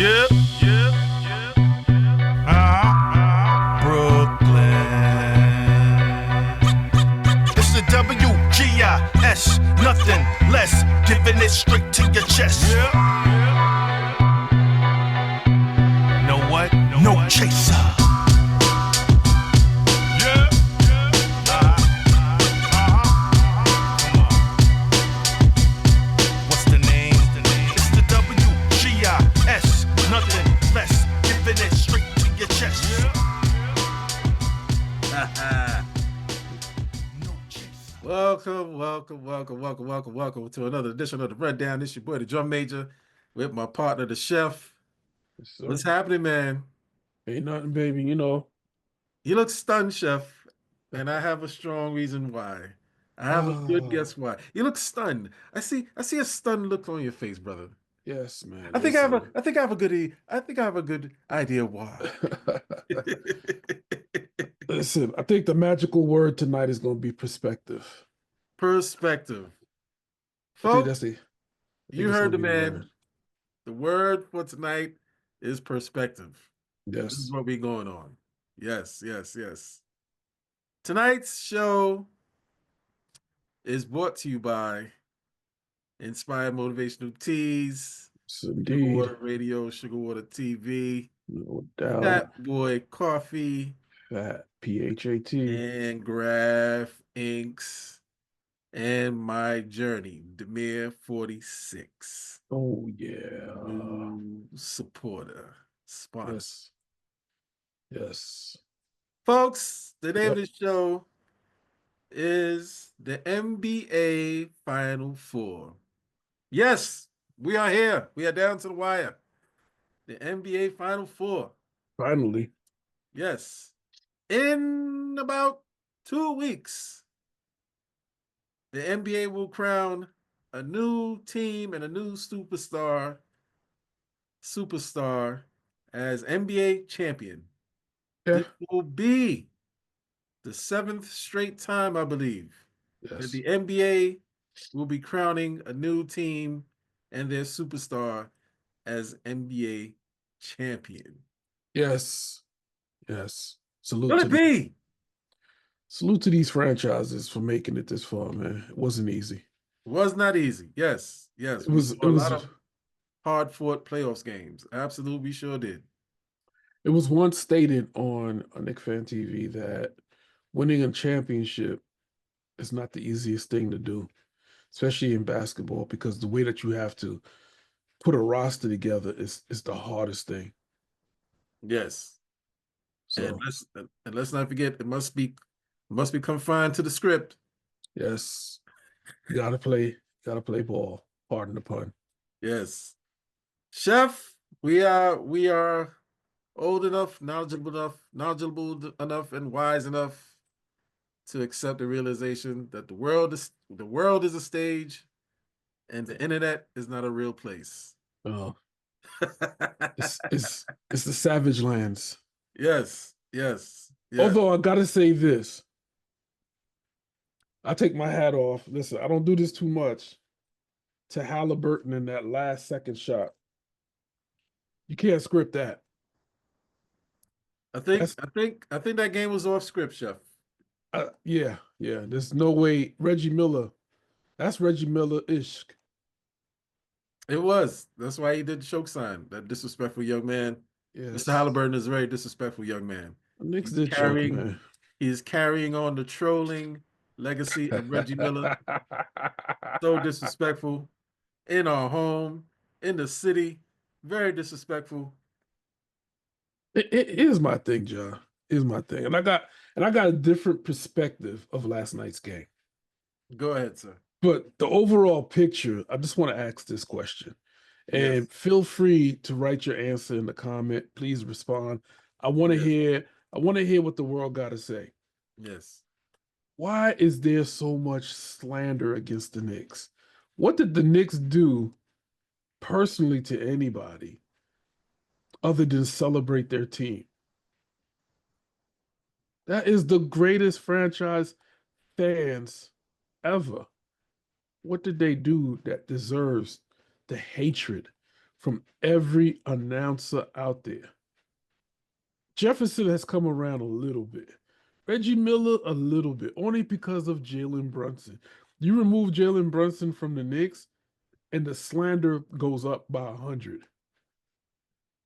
Yeah, yeah, yeah. Brooklyn. It's the WGIS, nothing less, giving it straight to your chest. Yeah, yeah. Know what? No chaser. Yeah, yeah. Come on. What's the name? It's the WGIS, nothing less, giving it straight to your chest. No chaser. Welcome to another edition of the Rundown. It's your boy, the Drum Major, with my partner, the Chef. Yes, sir. What's happening, man? Ain't nothing, baby. You know. You look stunned, Chef, and I have a strong reason why. I have a good guess why. You look stunned. I see a stunned look on your face, brother. Yes, man. I think I have a good idea why. Listen, I think the magical word tonight is going to be perspective. Perspective. I think Folks, that's you it's heard the gonna be man. word. The word for tonight is perspective. This is Yes. what we're going on. Yes. Tonight's show is brought to you by Inspired Motivational Teas, Yes, Sugar indeed. Water Radio, Sugar Water TV, No doubt. Fat Boy Coffee, Fat. PHAT. and Graph Inks, and My Journey, Demir 46. Oh, yeah. New supporter, sponsor. Yes. Yes. Folks, the name Yep. of the show is the NBA Final Four. Yes, we are here. We are down to the wire. The NBA Final Four. Finally. Yes. In about 2 weeks, the NBA will crown a new team and a new superstar as NBA champion. Yeah. This will be the 7th straight time, I believe, that Yes. the NBA will be crowning a new team and their superstar as NBA champion. Yes. Yes. Salute Will to it be? Salute to these franchises for making it this far, man. It wasn't easy. It was not easy. Yes. It We was saw a lot of hard-fought playoffs games. Absolutely, we sure did. It was once stated on a Knicks fan TV that winning a championship is not the easiest thing to do, especially in basketball, because the way that you have to put a roster together is the hardest thing. Yes. So And let's not forget, it must be confined to the script. yes, you gotta play ball. Pardon the pun. Yes. Chef, we are old enough, knowledgeable enough, and wise enough to accept the realization that the world is a stage, and the internet is not a real place. Oh, it's the savage lands. Yes. Although I gotta say this, I take my hat off. Listen, I don't do this too much. To Halliburton in that last second shot, you can't script that. I think that game was off script, Chef. Yeah. There's no way Reggie Miller. That's Reggie Miller-ish. It was. That's why he did the choke sign. That disrespectful young man. Yes. Mr. Halliburton is a very disrespectful young man. The Knicks did choke, man. He's carrying on the trolling legacy of Reggie Miller. So disrespectful in our home, in the city. Very disrespectful. It is my thing, John. It is my thing. And I got a different perspective of last night's game. Go ahead, sir. But the overall picture, I just want to ask this question. And feel free to write your answer in the comment. Please respond. I want to hear what the world got to say. Yes. Why is there so much slander against the Knicks? What did the Knicks do personally to anybody other than celebrate their team? That is the greatest franchise fans ever. What did they do that deserves the hatred from every announcer out there. Jefferson has come around a little bit. Reggie Miller, a little bit, only because of Jalen Brunson. You remove Jalen Brunson from the Knicks, and the slander goes up by 100.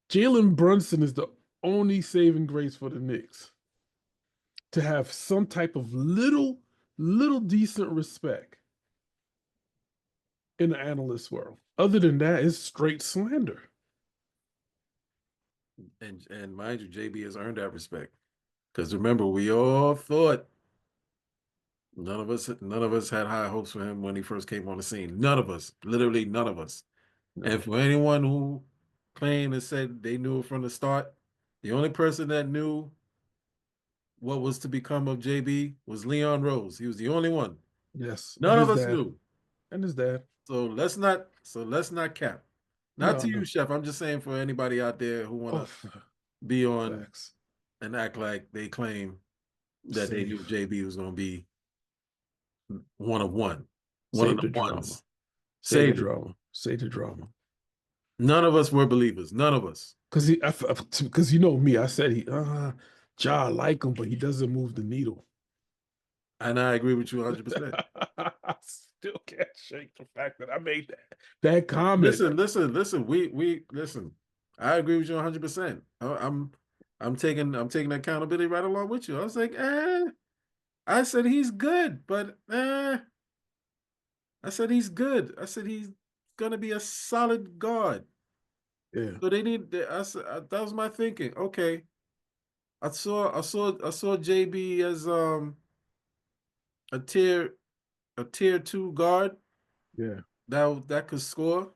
Jalen Brunson is the only saving grace for the Knicks to have some type of little decent respect in the analyst world. Other than that, it's straight slander. And mind you, JB has earned that respect. Because remember, we all thought none of us had high hopes for him when he first came on the scene. None of us, literally none of us. No. And for anyone who claimed and said they knew it from the start, the only person that knew what was to become of JB was Leon Rose. He was the only one. Yes. None of us knew. And his dad. So let's not cap. Not to you, No. Chef. I'm just saying for anybody out there who want to be on Facts. and act like they claim that they knew JB was going to be one of one. One of the ones. Say the drama. Say the drama. None of us were believers. None of us. Because you know me, I said Ja, I like him, but he doesn't move the needle. And I agree with you 100%. I still can't shake the fact that I made that comment. Listen. We listen. I agree with you 100%. I'm taking accountability right along with you. I was like, I said he's good, but I said he's good. I said he's gonna be a solid guard. Yeah. So that was my thinking. Okay. I saw JB as a tier 2 guard. Yeah. That could score,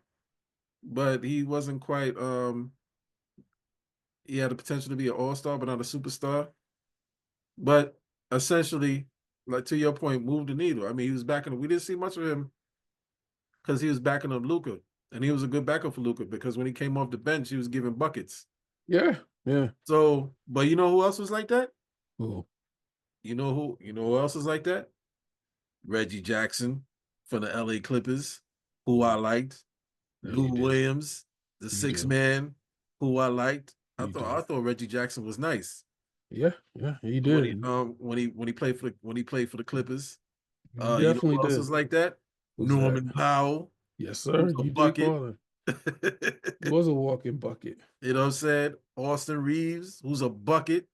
but he wasn't quite he had the potential to be an all-star, but not a superstar. But essentially, like to your point, moved the needle. I mean, he was we didn't see much of him because he was backing up Luka. And he was a good backup for Luka because when he came off the bench, he was giving buckets. Yeah. So, but you know who else was like that? Oh. You know who else is like that? Reggie Jackson from the LA Clippers, who I liked. Lou Williams, the sixth man, who I liked. I thought Reggie Jackson was nice. Yeah, he did. When he played for the Clippers. He definitely you know who else did. was like that? Who's Norman that? Powell. Yes, sir. You did call him. He was a walking bucket. You know what I'm saying? Austin Reeves, who's a bucket.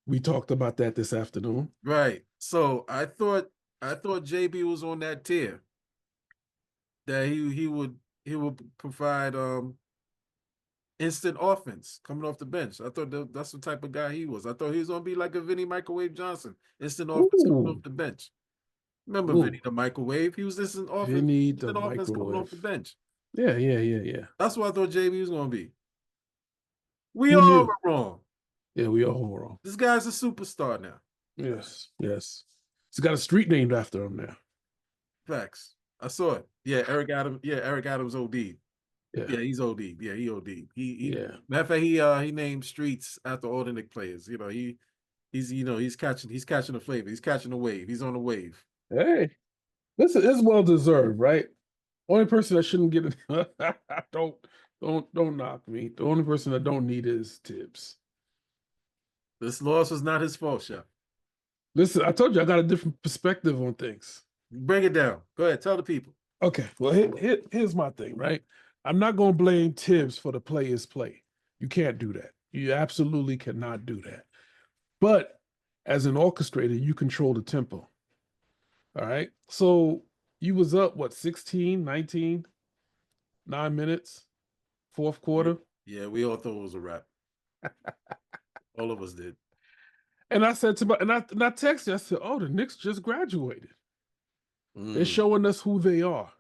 We talked about that this afternoon. Right. So I thought JB was on that tier. That he would provide instant offense coming off the bench. I thought that's the type of guy he was. I thought he was gonna be like a Vinny Microwave Johnson, instant offense coming off the bench. Remember Vinny the Microwave? He was instant offense, offense coming off the bench. Yeah. That's what I thought JB was gonna be. We Who all knew? were wrong. Yeah, we all were wrong. This guy's a superstar now. Yes. He's got a street named after him now. Facts. I saw it. Yeah, Eric Adams. Yeah, Eric Adams OD. Yeah, he's OD. Yeah, he OD. Matter of fact, he named streets after all the Knicks players. You know, he's catching the flavor. He's catching the wave. He's on the wave. Hey, this is well deserved, right? Only person that shouldn't get it. Don't knock me. The only person that don't need is Tibbs. This loss was not his fault, Chef. Listen, I told you I got a different perspective on things. Bring it down. Go ahead. Tell the people. Okay. Well, here's my thing, right? I'm not going to blame Tibbs for the player's play. You can't do that. You absolutely cannot do that. But as an orchestrator, you control the tempo. All right. So you was up, 16, 19, 9 minutes, fourth quarter. Yeah, we all thought it was a wrap. All of us did. And I said and I texted you, I said, oh, the Knicks just graduated. They're showing us who they are.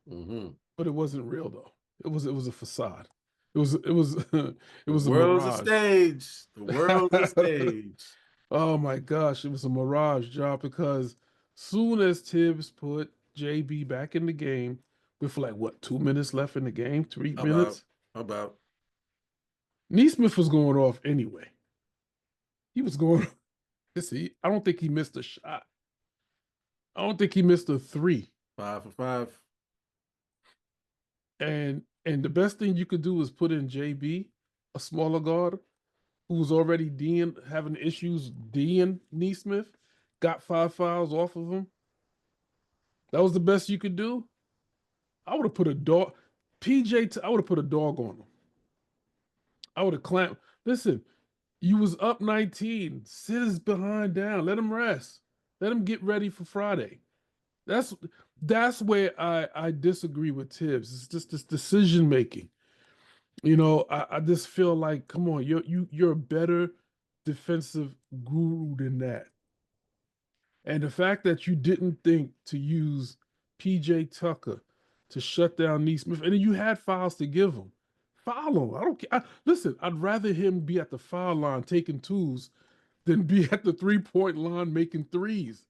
But it wasn't real though. It was a facade. It was the world's a stage. The world's a stage. Oh my gosh, it was a mirage job because soon as Tibbs put JB back in the game with 2 minutes left in the game, 3 minutes. About Neesmith was going off anyway. He was going. I don't think he missed a shot. I don't think he missed a 3. 5 for 5. And And the best thing you could do is put in JB, a smaller guard, who's already having issues D'ing Neesmith, got 5 fouls off of him. That was the best you could do. I would have put a dog. I would have put a dog on him. I would have clamped. Listen, you was up 19. Sit his behind down. Let him rest. Let him get ready for Friday. That's that's where I disagree with Tibbs. It's just this decision making. I just feel like, come on, you're a better defensive guru than that. And the fact that you didn't think to use PJ Tucker to shut down Neesmith, and then you had fouls to give him. Foul him. I don't care. Listen, I'd rather him be at the foul line taking twos than be at the 3-point line making threes.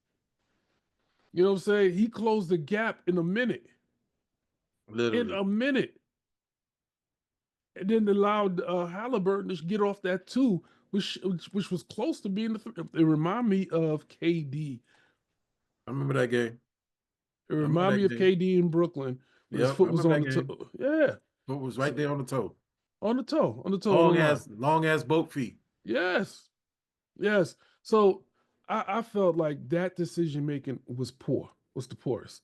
You know what I'm saying? He closed the gap in a minute. Literally. In a minute. And then allowed Halliburton to get off that two, which was close to being the three. It reminded me of KD. I remember that game. It reminded me of KD in Brooklyn. His foot was on the toe. Yeah. Foot was right there on the toe. On the toe. Long ass boat feet. Yes. Yes. So I felt like that decision making was the poorest.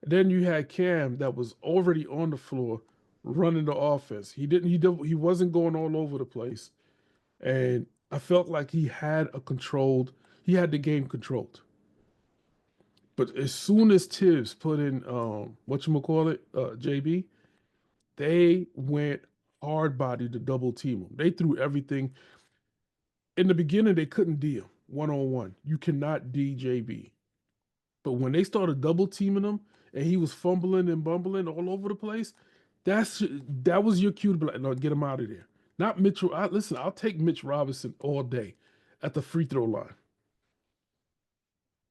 And then you had Cam that was already on the floor running the offense. He wasn't going all over the place. And I felt like he had the game controlled. But as soon as Tibbs put in JB, they went hard body to double team him. They threw everything. In the beginning, they couldn't D him 1-on-1. You cannot D JB. But when they started double teaming him and he was fumbling and bumbling all over the place, that was your cue to be like, no, get him out of there. Not Mitchell. Listen, I'll take Mitch Robinson all day at the free throw line.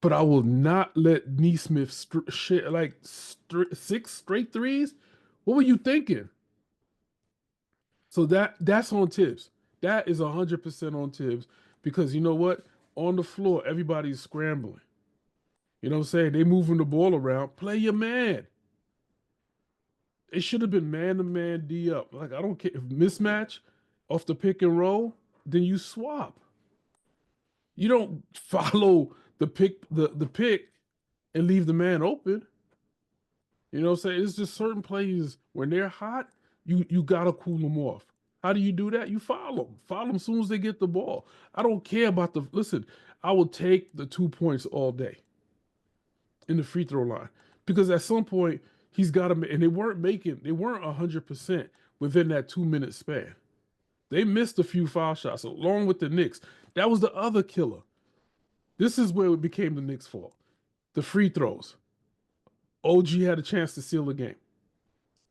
But I will not let Neesmith share like 6 straight threes. What were you thinking? So that's on Tibbs. That is 100% on Tibbs because you know what? On the floor, everybody's scrambling. You know what I'm saying? They moving the ball around. Play your man. It should have been man-to-man D up. Like, I don't care. If mismatch off the pick and roll, then you swap. You don't follow the pick and leave the man open. You know what I'm saying? It's just certain plays when they're hot, you gotta cool them off. How do you do that? You follow them. Follow them as soon as they get the ball. I don't care about listen, I will take the 2 points all day in the free throw line. Because at some point, he's got to, and they weren't 100% within that 2-minute span. They missed a few foul shots along with the Knicks. That was the other killer. This is where it became the Knicks' fault. The free throws. OG had a chance to seal the game.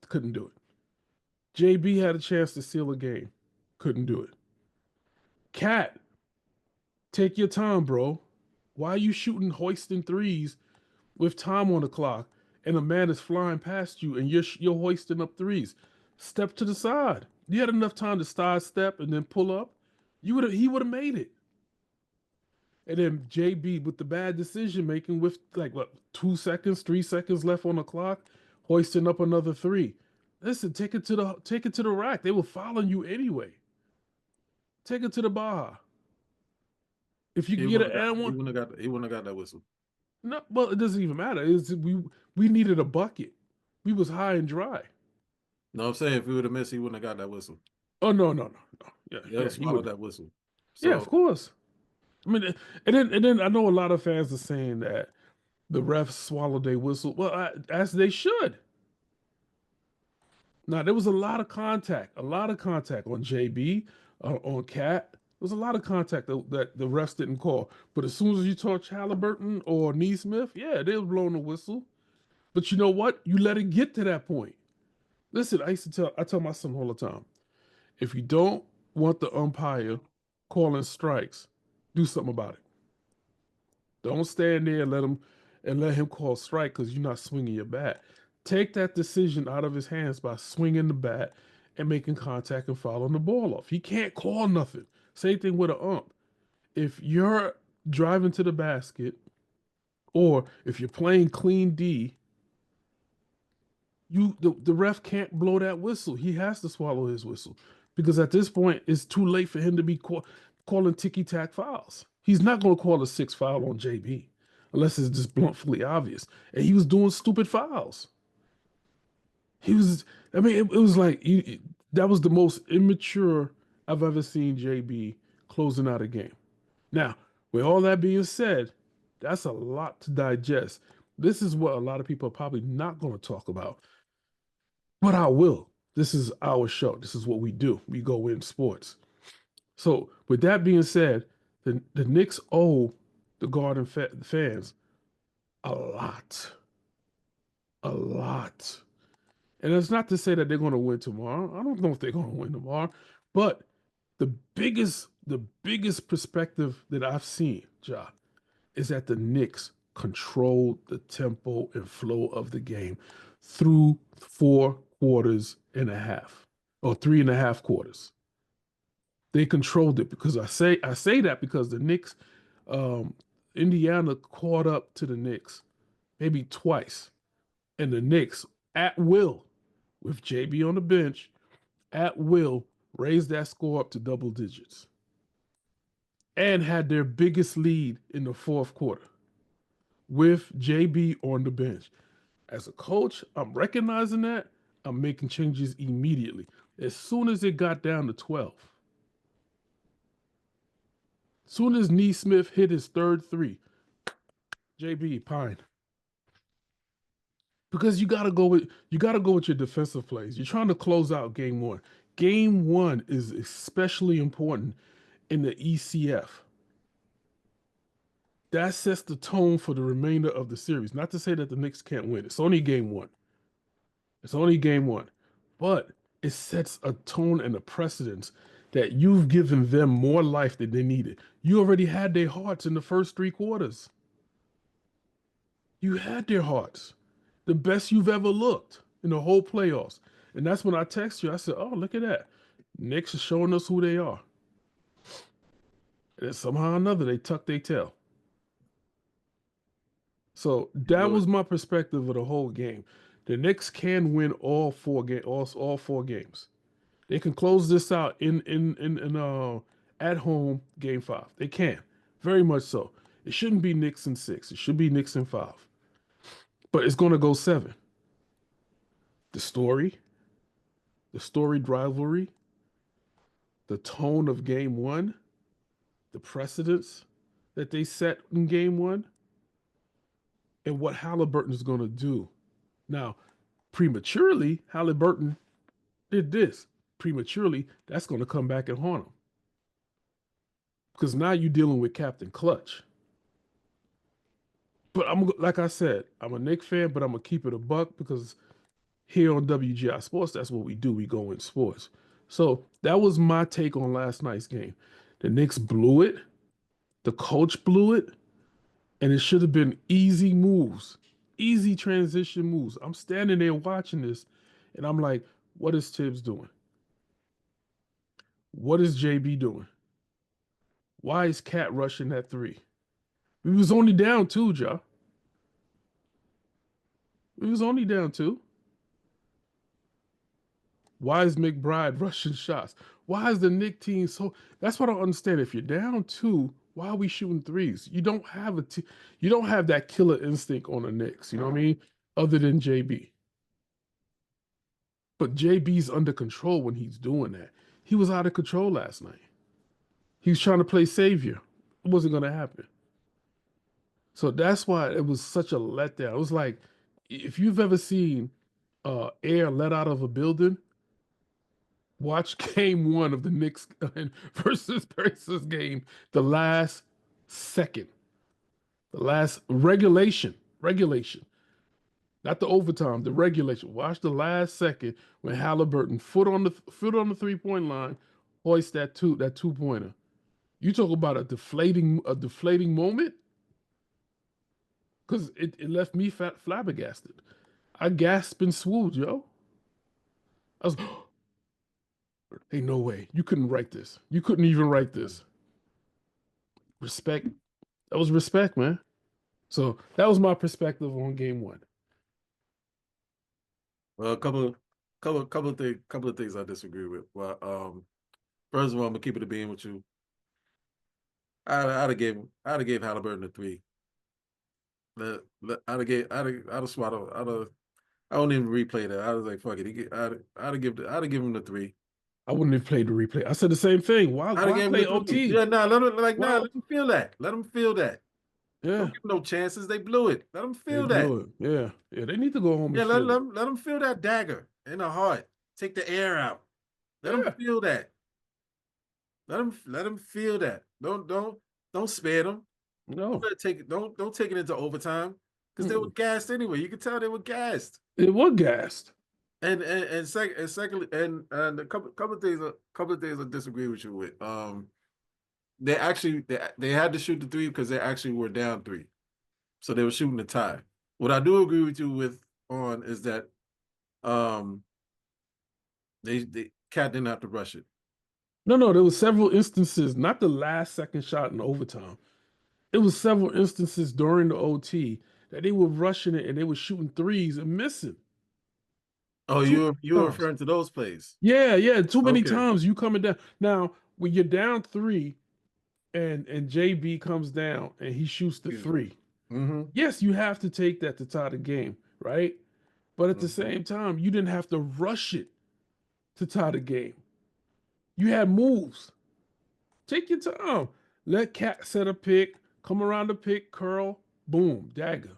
Couldn't do it. JB had a chance to seal a game. Couldn't do it. Cat, take your time, bro. Why are you hoisting threes with time on the clock and a man is flying past you and you're hoisting up threes? Step to the side. You had enough time to sidestep and then pull up. He would have made it. And then JB with the bad decision making with 2 seconds, 3 seconds left on the clock, hoisting up another three. Listen, take it to the rack. They were following you anyway. Take it to the bar. If you can get an and one, he wouldn't have got that whistle. No, well, it doesn't even matter. We needed a bucket. We was high and dry. No, I'm saying if he would have missed, he wouldn't have got that whistle. Oh no. Yeah, he would that whistle. So, yeah, of course. I mean, and then I know a lot of fans are saying that the refs swallowed their whistle. Well, as they should. Now there was a lot of contact on JB, on Cat. There was a lot of contact that the refs didn't call. But as soon as you touch Halliburton or Neesmith, yeah, they was blowing the whistle. But you know what? You let it get to that point. Listen, I tell my son all the time, if you don't want the umpire calling strikes, do something about it. Don't stand there and let him call strike because you're not swinging your bat. Take that decision out of his hands by swinging the bat and making contact and fouling the ball off. He can't call nothing. Same thing with an ump. If you're driving to the basket or if you're playing clean D, The ref can't blow that whistle. He has to swallow his whistle because at this point it's too late for him to be calling ticky tack fouls. He's not going to call a 6 foul on JB unless it's just bluntly obvious. And he was doing stupid fouls. He was. I mean, it was like that was the most immature I've ever seen JB closing out a game. Now, with all that being said, that's a lot to digest. This is what a lot of people are probably not going to talk about. But I will. This is our show. This is what we do. We go in sports. So, with that being said, the Knicks owe the Garden fans a lot. A lot. And it's not to say that they're going to win tomorrow. I don't know if they're going to win tomorrow. But the biggest perspective that I've seen, Ja, is that the Knicks controlled the tempo and flow of the game through 4.5 quarters or 3.5 quarters. They controlled it because I say that because the Knicks, Indiana caught up to the Knicks maybe twice, and the Knicks at will, with JB on the bench, at will raised that score up to double digits and had their biggest lead in the fourth quarter with JB on the bench. As a coach, I'm recognizing that. I'm making changes immediately. As soon as it got down to 12, as soon as Neesmith hit his third three, JB Pine. Because you gotta go with your defensive plays. You're trying to close out game one. Game one is especially important in the ECF. That sets the tone for the remainder of the series. Not to say that the Knicks can't win. It's only game one. It's only game one. But it sets a tone and a precedence that you've given them more life than they needed. You already had their hearts in the first 3 quarters. You had their hearts. The best you've ever looked in the whole playoffs. And that's when I text you. I said, oh, look at that. Knicks are showing us who they are. And somehow or another, they tucked their tail. So that was my perspective of the whole game. The Knicks can win all 4 games. They can close this out in at home game 5. They can, very much so. It shouldn't be Knicks in 6. It should be Knicks in 5. But it's going to go 7. The storied rivalry, the tone of game 1, the precedents that they set in game 1, and what Halliburton is going to do. Now, prematurely, Halliburton did this. Prematurely, that's going to come back and haunt him. Because now you're dealing with Captain Clutch. But like I said, I'm a Knicks fan, but I'm going to keep it a buck because here on WGI Sports, that's what we do. We go in sports. So that was my take on last night's game. The Knicks blew it. The coach blew it. And it should have been easy moves, easy transition moves. I'm standing there watching this, and I'm like, what is Tibbs doing? What is JB doing? Why is Cat rushing that 3? We was only down 2, Ja. We was only down 2. Why is McBride rushing shots? Why is the Knicks team so? That's what I don't understand. If you're down 2, why are we shooting 3s? You don't have you don't have that killer instinct on the Knicks. You know what I mean? Other than JB. But JB's under control when he's doing that. He was out of control last night. He was trying to play savior. It wasn't going to happen. So that's why it was such a letdown. It was like, if you've ever seen air let out of a building, watch game 1 of the Knicks versus Pacers game, the last second, the last regulation, not the overtime, the regulation. Watch the last second when Halliburton foot on the 3-point line, hoist that 2-pointer. You talk about a deflating moment, because it left me flabbergasted. I gasped and swooned, yo. I was, hey, no way. You couldn't write this. You couldn't even write this. Respect. That was respect, man. So that was my perspective on game 1. Well, couple of things I disagree with. Well, first of all, I'm gonna keep it a being with you. I'd have gave Halliburton a 3. I'd have swallowed. I don't even replay that. I was like, fuck it. I'd have given him the 3. I wouldn't have played the replay. I said the same thing. Why I'd have why given him play the 3. OT? Yeah, Why? let him feel that. Let him feel that. Yeah, Don't give him no chances. They blew it. Let him they feel that. blew it. Yeah, yeah. They need to go home Yeah, and feel it. let him feel that dagger in the heart. Take the air out. Let him Yeah, feel that. Let him feel that. Don't spare them. no, Don't take it into overtime because they were mm-mm. gassed anyway. You could tell they were gassed. It was gassed. Secondly, and a couple of things I disagree with you with. They had to shoot the 3 because they actually were down 3, so they were shooting the tie. What I do agree with you with on is that um they Cat didn't have to rush it. No, there was several instances, not the last second shot in overtime. It was several instances during the OT that they were rushing it and they were shooting threes and missing. Oh, Too you're many times. referring to those plays. Yeah. Too many Okay. times you coming down. Now, when you're down 3 and JB comes down and he shoots the 3. Mm-hmm. Yes, you have to take that to tie the game, right? But at the Mm-hmm. same time, you didn't have to rush it to tie the game. You had moves. Take your time. Let Cat set a pick, come around the pick, curl, boom, dagger.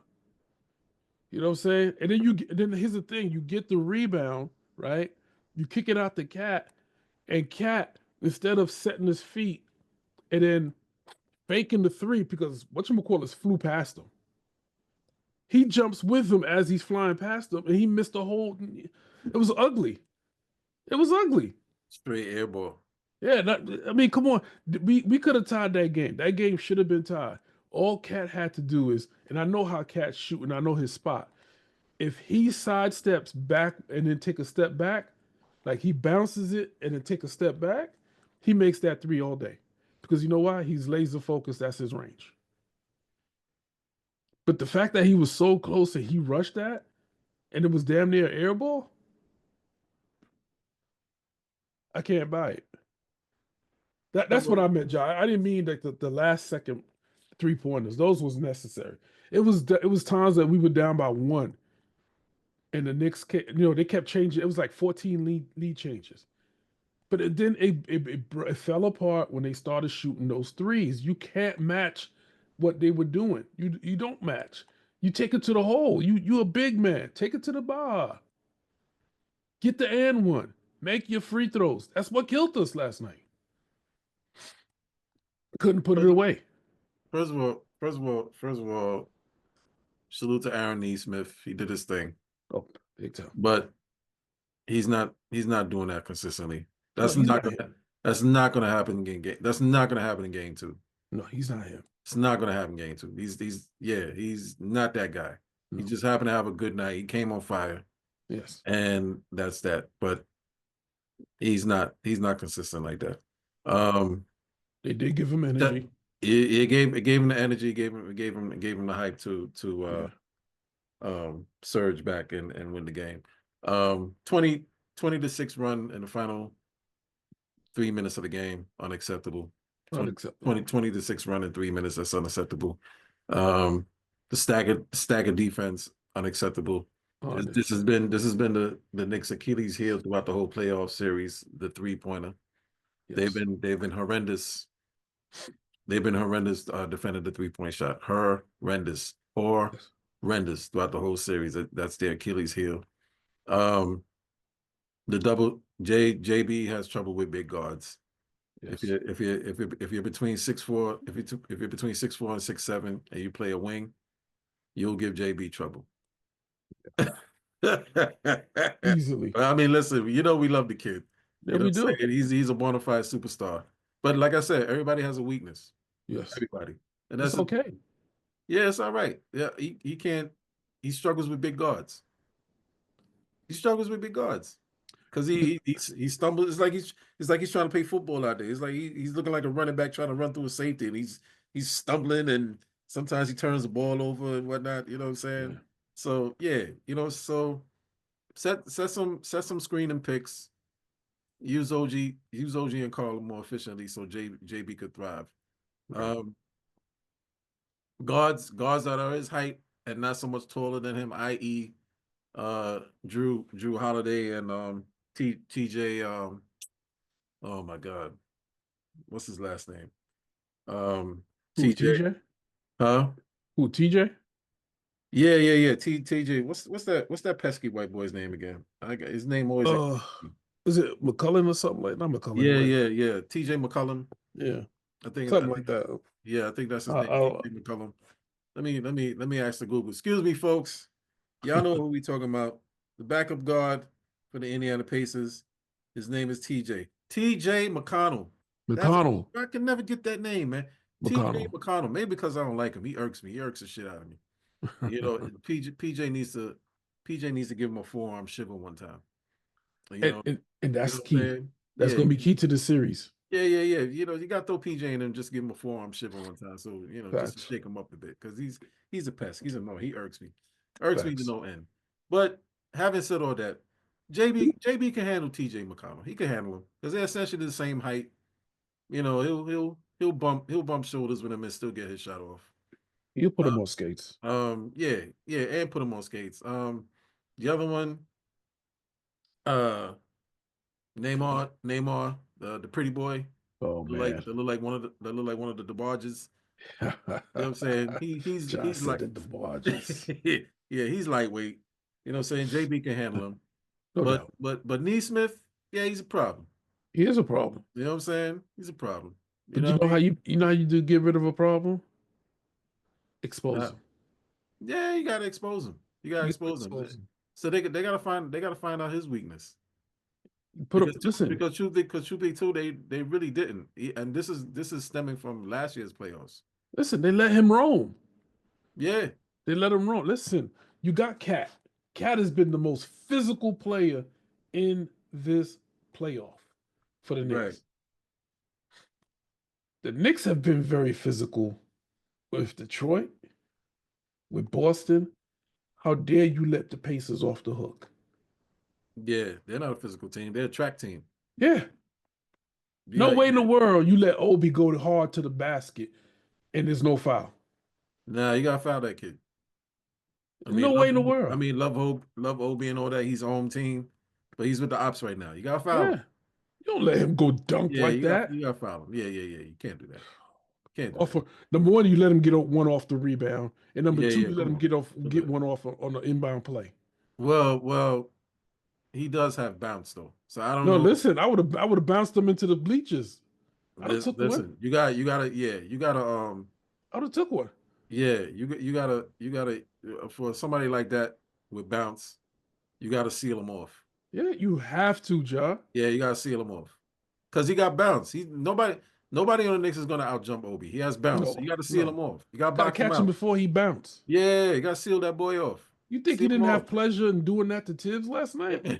You know what I'm saying? And then then here's the thing: you get the rebound, right? You kick it out to Cat, and Cat, instead of setting his feet and then faking the 3, because whatchamacallit flew past him. He jumps with him as he's flying past him, and he missed the whole. It was ugly. It was ugly. Straight air ball. Yeah, I mean, come on. We could have tied that game. That game should have been tied. All Cat had to do is, and I know how Cat's shooting. I know his spot. If he sidesteps back and then take a step back, like he bounces it and then take a step back, he makes that 3 all day. Because you know why? He's laser focused. That's his range. But the fact that he was so close and he rushed that, and it was damn near air ball, I can't buy it. That's what I meant, John. I didn't mean like the last second 3-pointers. Those was necessary. It was times that we were down by 1, and the Knicks, they kept changing. It was like 14 lead changes, but it fell apart when they started shooting those threes. You can't match what they were doing. You don't match. You take it to the hole. You a big man. Take it to the bar. Get the and one. Make your free throws. That's what killed us last night. Couldn't put it away. First of all, salute to Aaron Neesmith. He did his thing, Oh, big time. but he's not doing that consistently. No, he's not him. That's not gonna happen in game. That's not gonna happen in game 2. No, he's not him. It's not gonna happen in game 2. He's not that guy. No. He just happened to have a good night. He came on fire, Yes. and that's that. But he's not consistent like that. They did give him energy. It gave him the energy, gave him the hype to surge back and win the game. 20-6 run in the final 3 minutes of the game, unacceptable. Unacceptable. 20-6 run in 3 minutes, that's unacceptable. The staggered defense, unacceptable. This has been the Knicks' Achilles heel throughout the whole playoff series, the 3-pointer. Yes. They've been horrendous. They've been horrendous defending the 3-point shot. Horrendous throughout the whole series. That's their Achilles heel. The double JB has trouble with big guards. Yes. If you're between 6'4", if you're between 6'4" and 6'7", and you play a wing, you'll give JB trouble. Easily. I mean, listen, we love the kid. Yeah, we do. He's a bona fide superstar. But like I said, everybody has a weakness. Yes. Everybody. And That's okay. Yeah, it's all right. Yeah, he can't. He struggles with big guards. He struggles with big guards because he stumbles. It's like he's trying to play football out there. It's like he's looking like a running back trying to run through a safety, and he's stumbling, and sometimes he turns the ball over and whatnot. You know what I'm saying? Yeah. So yeah, so set some screening picks. Use OG and Carl more efficiently so JB could thrive. Right. Guards that are his height and not so much taller than him, i.e. Drew Holiday and TJ oh my God. What's his last name? Who, TJ. TJ? Huh? Who, TJ? Yeah. TJ. What's that pesky white boy's name again? His name always. Uh, is it McCullen or something like? Not McCullen, right? Yeah. TJ McCullum. Yeah, I think. something like that. Yeah, I think that's his name. Uh, TJ McCullum. Let me ask the Google. Excuse me, folks. Y'all know who we talking about? The backup guard for the Indiana Pacers. His name is TJ. TJ McConnell. McConnell. I can never get that name, man. TJ McConnell. McConnell. Maybe because I don't like him. He irks me. He irks the shit out of me. You know, PJ needs to give him a forearm shiver one time. You know, and that's what I'm key. saying? That's Yeah, going to be key to the series. yeah. You know, you got to throw PJ in and just give him a forearm shiver one time. So, you know, just to Facts. shake him up a bit because he's a pest. He's a no. He irks me. Irks me to Facts. no end. But having said all that, JB can handle TJ McConnell. He can handle him because they're essentially the same height. You know, he'll bump shoulders with him and still get his shot off. He'll put him on skates. Yeah, and put him on skates. The other one, Neymar, the pretty boy, Oh man, look like one of the DeBarges. You know what I'm saying? John He's said like that the Barges. yeah, he's lightweight. You know what I'm saying? JB can handle him. No doubt. But Neesmith, yeah, he's a problem. He is a problem. You know what I'm saying? He's a problem. But you know how you know how you do get rid of a problem? Expose Uh, him. yeah, you gotta expose him. You gotta You gotta expose him. expose him. So they gotta find out his weakness. Put up. Listen. Because truth be told, they really didn't. And this is stemming from last year's playoffs. Listen. They let him roam. Yeah. They let him roam. Listen. You got Cat. Cat has been the most physical player in this playoff for the Knicks. Right. The Knicks have been very physical with Detroit, with Boston. How dare you let the Pacers off the hook? Yeah, they're not a physical team. They're a track team. Yeah. No way in the world you let Obi go hard to the basket and there's no foul. Nah, you gotta foul that kid. No way in the world. I mean, love Obi and all that. He's home team, but he's with the ops right now. You gotta foul him. You don't let him go dunk like that. You gotta foul him. Yeah. You can't do that. Number one, you let him get one off the rebound, and number two, you let him get one off on the inbound play. Well, he does have bounce though, so I don't know. No, listen, I would have bounced him into the bleachers. Listen, you gotta. I would have took one. Yeah, you gotta for somebody like that with bounce, you gotta seal him off. Yeah, you have to, Ja. Yeah, you gotta seal him off because he got bounce. Nobody on the Knicks is gonna out jump Obi. He has bounce. No, So you gotta seal him off. You gotta gotta box him catch out. him before he bounced. Yeah, you gotta seal that boy off. You think he didn't have pleasure in doing that to Tibbs last night? You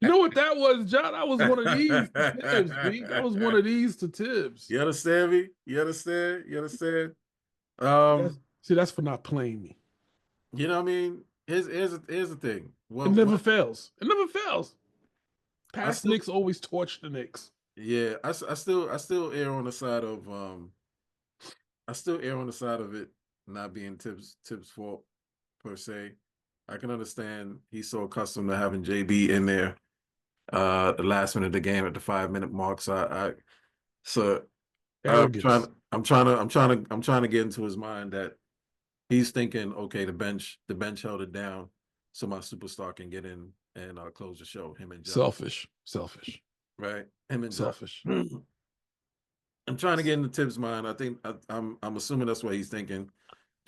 know what that was, John? That was one of these to Tibbs, B. That was one of these to Tibbs. You understand me? You understand? See, that's for not playing me. You know what I mean? Here's the thing. It never fails. It never fails. Past Knicks always torch the Knicks. Yeah, I still err on the side of it not being Tibbs' fault per se. I can understand he's so accustomed to having JB in there the last minute of the game at the 5-minute mark. So I'm trying to get into his mind that he's thinking, okay, the bench held it down, so my superstar can get in and close the show. Him and John. Selfish. Right? Him and selfish. John. I'm trying to get into Tibbs' mind. I think I'm assuming that's what he's thinking.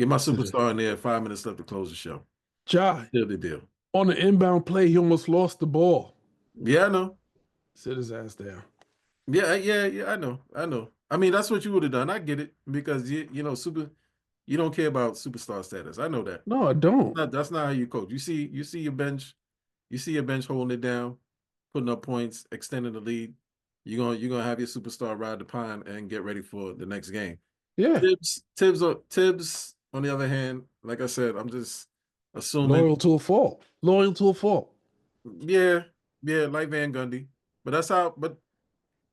Get my superstar in there. 5 minutes left to close the show. Ja, Still the deal. On the inbound play, he almost lost the ball. Yeah, I know. Sit his ass down. Yeah. I know. I mean, that's what you would have done. I get it because you don't care about superstar status. I know that. No, I don't. That's not how you coach. You see your bench. You see your bench holding it down, putting up points, extending the lead. You're gonna have your superstar ride the pine and get ready for the next game. Yeah. Tibbs. On the other hand, like I said, I'm just assuming. Loyal to a fault. Loyal to a fault. Yeah, like Van Gundy. But that's how. But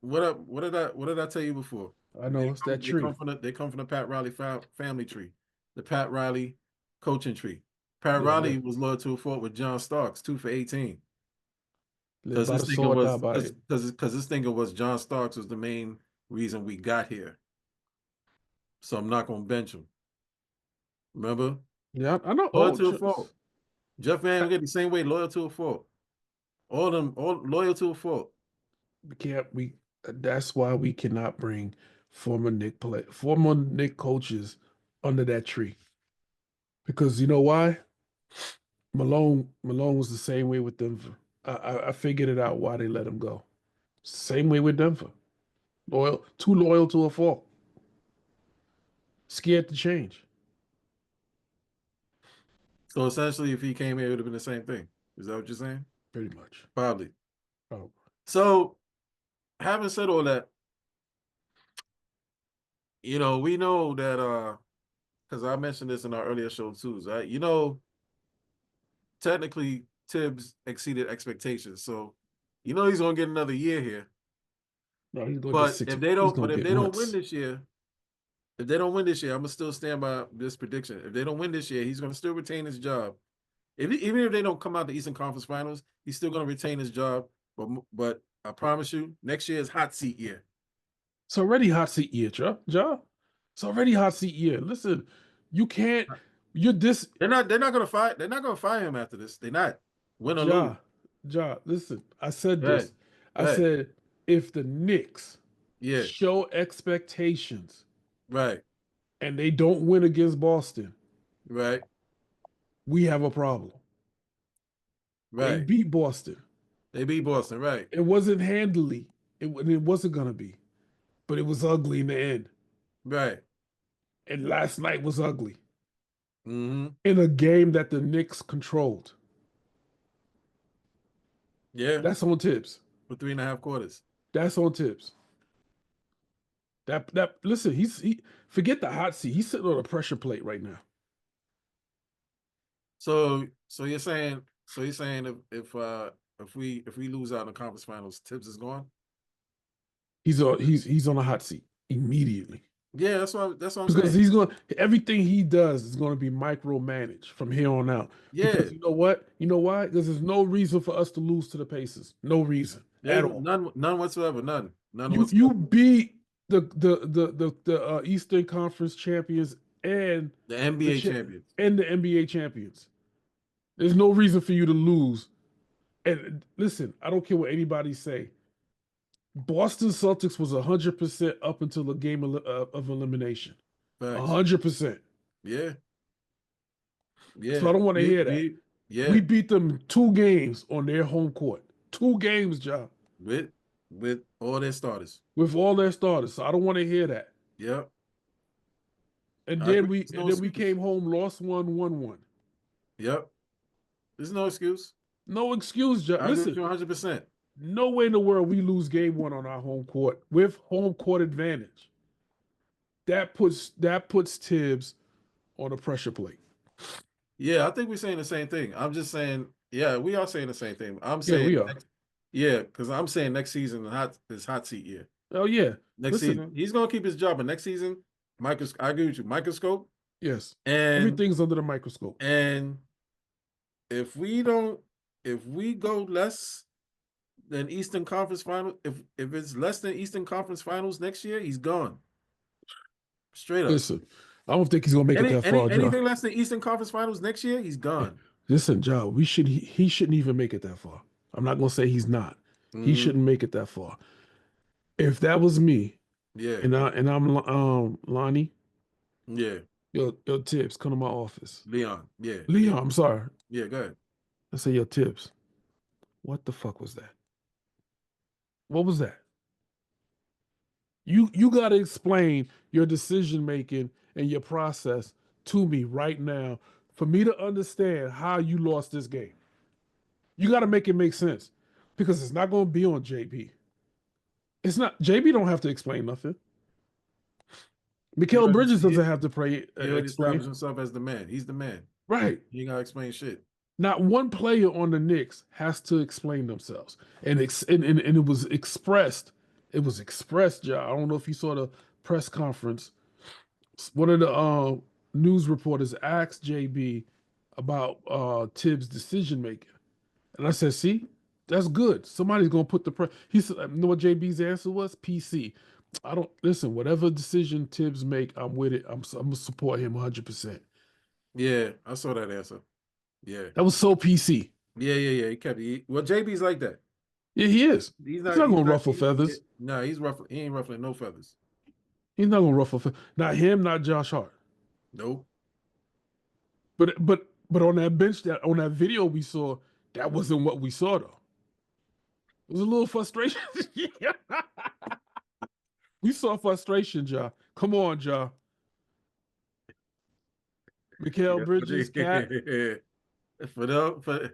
what did I tell you before? I know it's that tree. They come from the Pat Riley family tree, the Pat Riley coaching tree. Pat Yeah, Riley was loyal to a fault with John Starks, 2 for 18. live Because by this the thinking sword, die was by it. because this thinking was John Starks was the main reason we got here. So I'm not gonna bench him. Remember? Yeah, I know. Loyal Oh, to a fault. Jeff Van Gundy, the same way, loyal to a fault. All loyal to a fault. we can't. That's why we cannot bring former Nick coaches under that tree. Because you know why? Malone was the same way with Denver. I figured it out why they let him go. Same way with Denver. Too loyal to a fault. Scared to change. So essentially, if he came here, it would have been the same thing. Is that what you're saying? Pretty much. Probably. Oh. So, having said all that, we know that because I mentioned this in our earlier show too, right? Technically Tibbs exceeded expectations. So, he's gonna get another year here. No, he's gonna get But 6. if they don't, once. win this year, I'm gonna still stand by this prediction. If they don't win this year, he's gonna still retain his job. Even if they don't come out the Eastern Conference Finals, he's still gonna retain his job. But I promise you, next year is hot seat year. It's already hot seat year, Ja. It's already hot seat year. Listen, you can't. You're this. They're not gonna fire. They're not gonna fire him after this. They're not. Win or lose. Ja. Listen, I said Go this. ahead. I said if the Knicks Yeah. show expectations, Right. and they don't win against Boston, Right. we have a problem. They Right. beat Boston. They beat Boston. Right. It wasn't handily. It wasn't gonna be, but it was ugly in the end. Right. And last night was ugly Mm-hmm. in a game that the Knicks controlled. Yeah. That's on Tibbs. For 3.5 quarters. That's on Tibbs. That listen, he forget the hot seat. He's sitting on a pressure plate right now. So you're saying if we lose out in the conference finals, Tibbs is gone? He's on a hot seat immediately. Yeah, that's what I'm Because saying. he's going everything he does is going to be micromanaged from here on out. Yeah. Because you know what? You know why? Because there's no reason for us to lose to the Pacers. No reason at all. None whatsoever. None whatsoever. You beat the Eastern Conference champions and The NBA champions. and the NBA champions. There's no reason for you to lose. And listen, I don't care what anybody say. Boston Celtics was 100% up until the game of elimination. 100%. Yeah. Yeah. So I don't want to hear that. We beat them 2 games on their home court. 2 games, John. With all their starters. With all their starters. So I don't want to hear that. Yep. And then we came home, lost 1, won 1. Yep. There's no excuse. No excuse, John. Listen, 100%. No way in the world we lose game 1 on our home court with home court advantage. That puts Tibbs on a pressure plate. Yeah, I think we're saying the same thing. I'm just saying, yeah, we are saying the same thing. I'm saying, we are. Because I'm saying next season is hot seat year. Oh yeah, next season he's gonna keep his job, but next season, I agree with you, microscope. Yes, and everything's under the microscope. And if we go less than Eastern Conference Finals, if it's less than Eastern Conference Finals next year, he's gone. Straight up. Listen, I don't think he's gonna make it that far. Anything less than Eastern Conference Finals next year, he's gone. Listen, John, he shouldn't even make it that far. I'm not gonna say he's not. He shouldn't make it that far. If that was me, yeah, and I'm Lonnie, yeah, yo Tibbs, come to my office. Leon, yeah, Leon, I'm sorry. Yeah, go ahead. I say, yo Tibbs, what the fuck was that? What was that? You got to explain your decision making and your process to me right now for me to understand how you lost this game. You got to make it make sense because it's not going to be on JB. It's not. JB don't have to explain nothing. Mikal Bridges doesn't have to He already established himself as the man. He's the man. Right. You ain't gotta explain shit. Not one player on the Knicks has to explain themselves, and and it was expressed. It was expressed, John. I don't know if you saw the press conference. One of the news reporters asked JB about Tibbs' decision making, and I said, "See, that's good. Somebody's gonna put the press." He said, "You know what JB's answer was? PC. I don't listen. Whatever decision Tibbs make, I'm with it. I'm gonna support him 100%." Yeah, I saw that answer. Yeah. That was so PC. Yeah. He kept well, JB's like that. Yeah, he is. He's He's not he's gonna ruffle feathers. no, he's ruffling. He ain't ruffling no feathers. He's not gonna ruffle feathers. Not him, not Josh Hart. Nope. But on that bench, that on that video we saw, that wasn't what we saw though. It was a little frustration. Yeah. We saw frustration, Ja. Come on, Ja. Mikael Bridges, Cat. For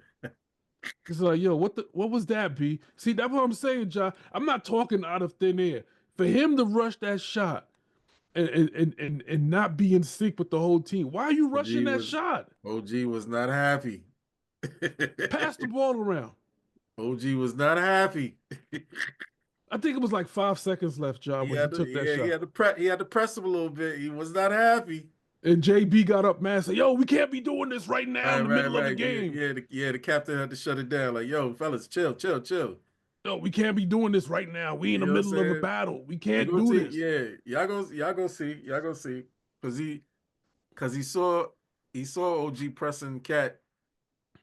It's like, yo, what was that, B? See, that's what I'm saying, Ja. I'm not talking out of thin air. For him to rush that shot and not be in sync with the whole team. Why are you rushing that shot? OG was not happy. Pass the ball around. OG was not happy. I think it was like 5 seconds left, Ja, when he took that shot. He had to press him a little bit. He was not happy. And JB got up mad and said, yo, we can't be doing this right now in the middle of the game. The captain had to shut it down. Like, yo, fellas, chill. No, we can't be doing this right now. We in the middle of a battle. We can't do this. Yeah, y'all go see. Cause he saw OG pressing Cat,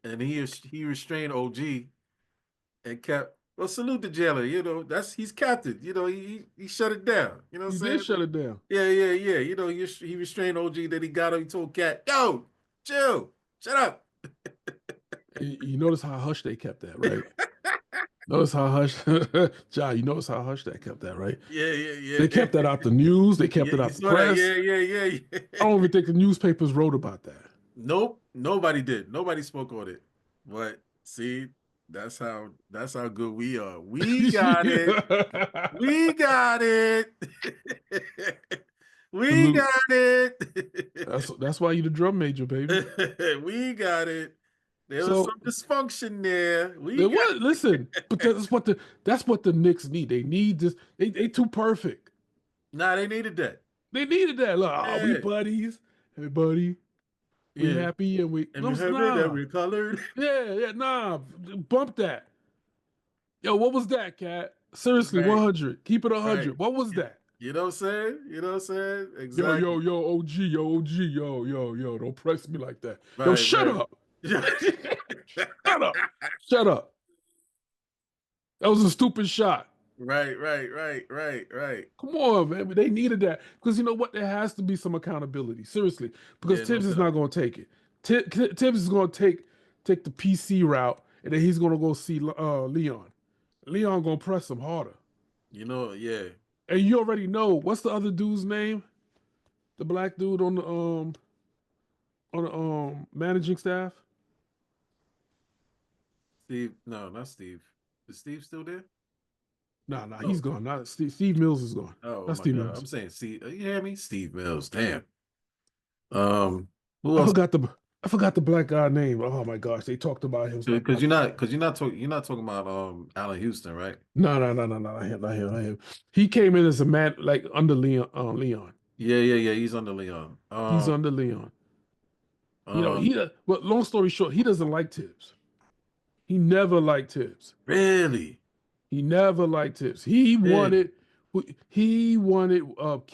and he restrained OG and kept. Well, salute the jailer. You know, he's captain. You know, he shut it down. You know what I'm saying? He did shut it down. Yeah. You know, he restrained OG. Then he got him. He told Cat, "Yo, chill, shut up." You notice how hush they kept that, right? Notice how hush, Ja. You notice how hush they kept that, right? Yeah. They kept that out the news. They kept it out the press. Yeah. I don't even think the newspapers wrote about that. Nope, nobody did. Nobody spoke on it. But see. That's how good we are. We got it. We got it. We got it. That's why you the drum major, baby. We got it. There was some dysfunction there. Listen, but that's what the Knicks need. They need this. They too perfect. Nah, they needed that. They needed that. Look, we buddies. Hey, buddy. We happy and we that we're colored. Yeah, nah. Bump that. Yo, what was that, Cat? Seriously, 100. Keep it 100. Right. What was that? You know what I'm saying? Exactly. Yo, OG, yo. Don't press me like that. Yo, shut up. Shut up. That was a stupid shot. Right. Come on, man. They needed that. Because you know what? There has to be some accountability. Seriously. Because Tibbs is not going to take it. Tibbs is going to take the PC route, and then he's going to go see Leon. Leon going to press him harder. You know, yeah. And you already know, what's the other dude's name? The black dude on the managing staff? Steve. No, not Steve. Is Steve still there? Nah, he's gone. Not Steve Mills is gone. Oh, not Steve Mills. I'm saying Steve. You hear me? Steve Mills. Damn. Who else? I forgot the black guy name. Oh my gosh, they talked about him. Because you're not talking about Allen Houston, right? No, not him. He came in as a man like under Leon. Yeah. He's under Leon. He's under Leon. You know, but long story short, he doesn't like Tibbs. He never liked Tibbs. Really? He never liked Tibbs. He wanted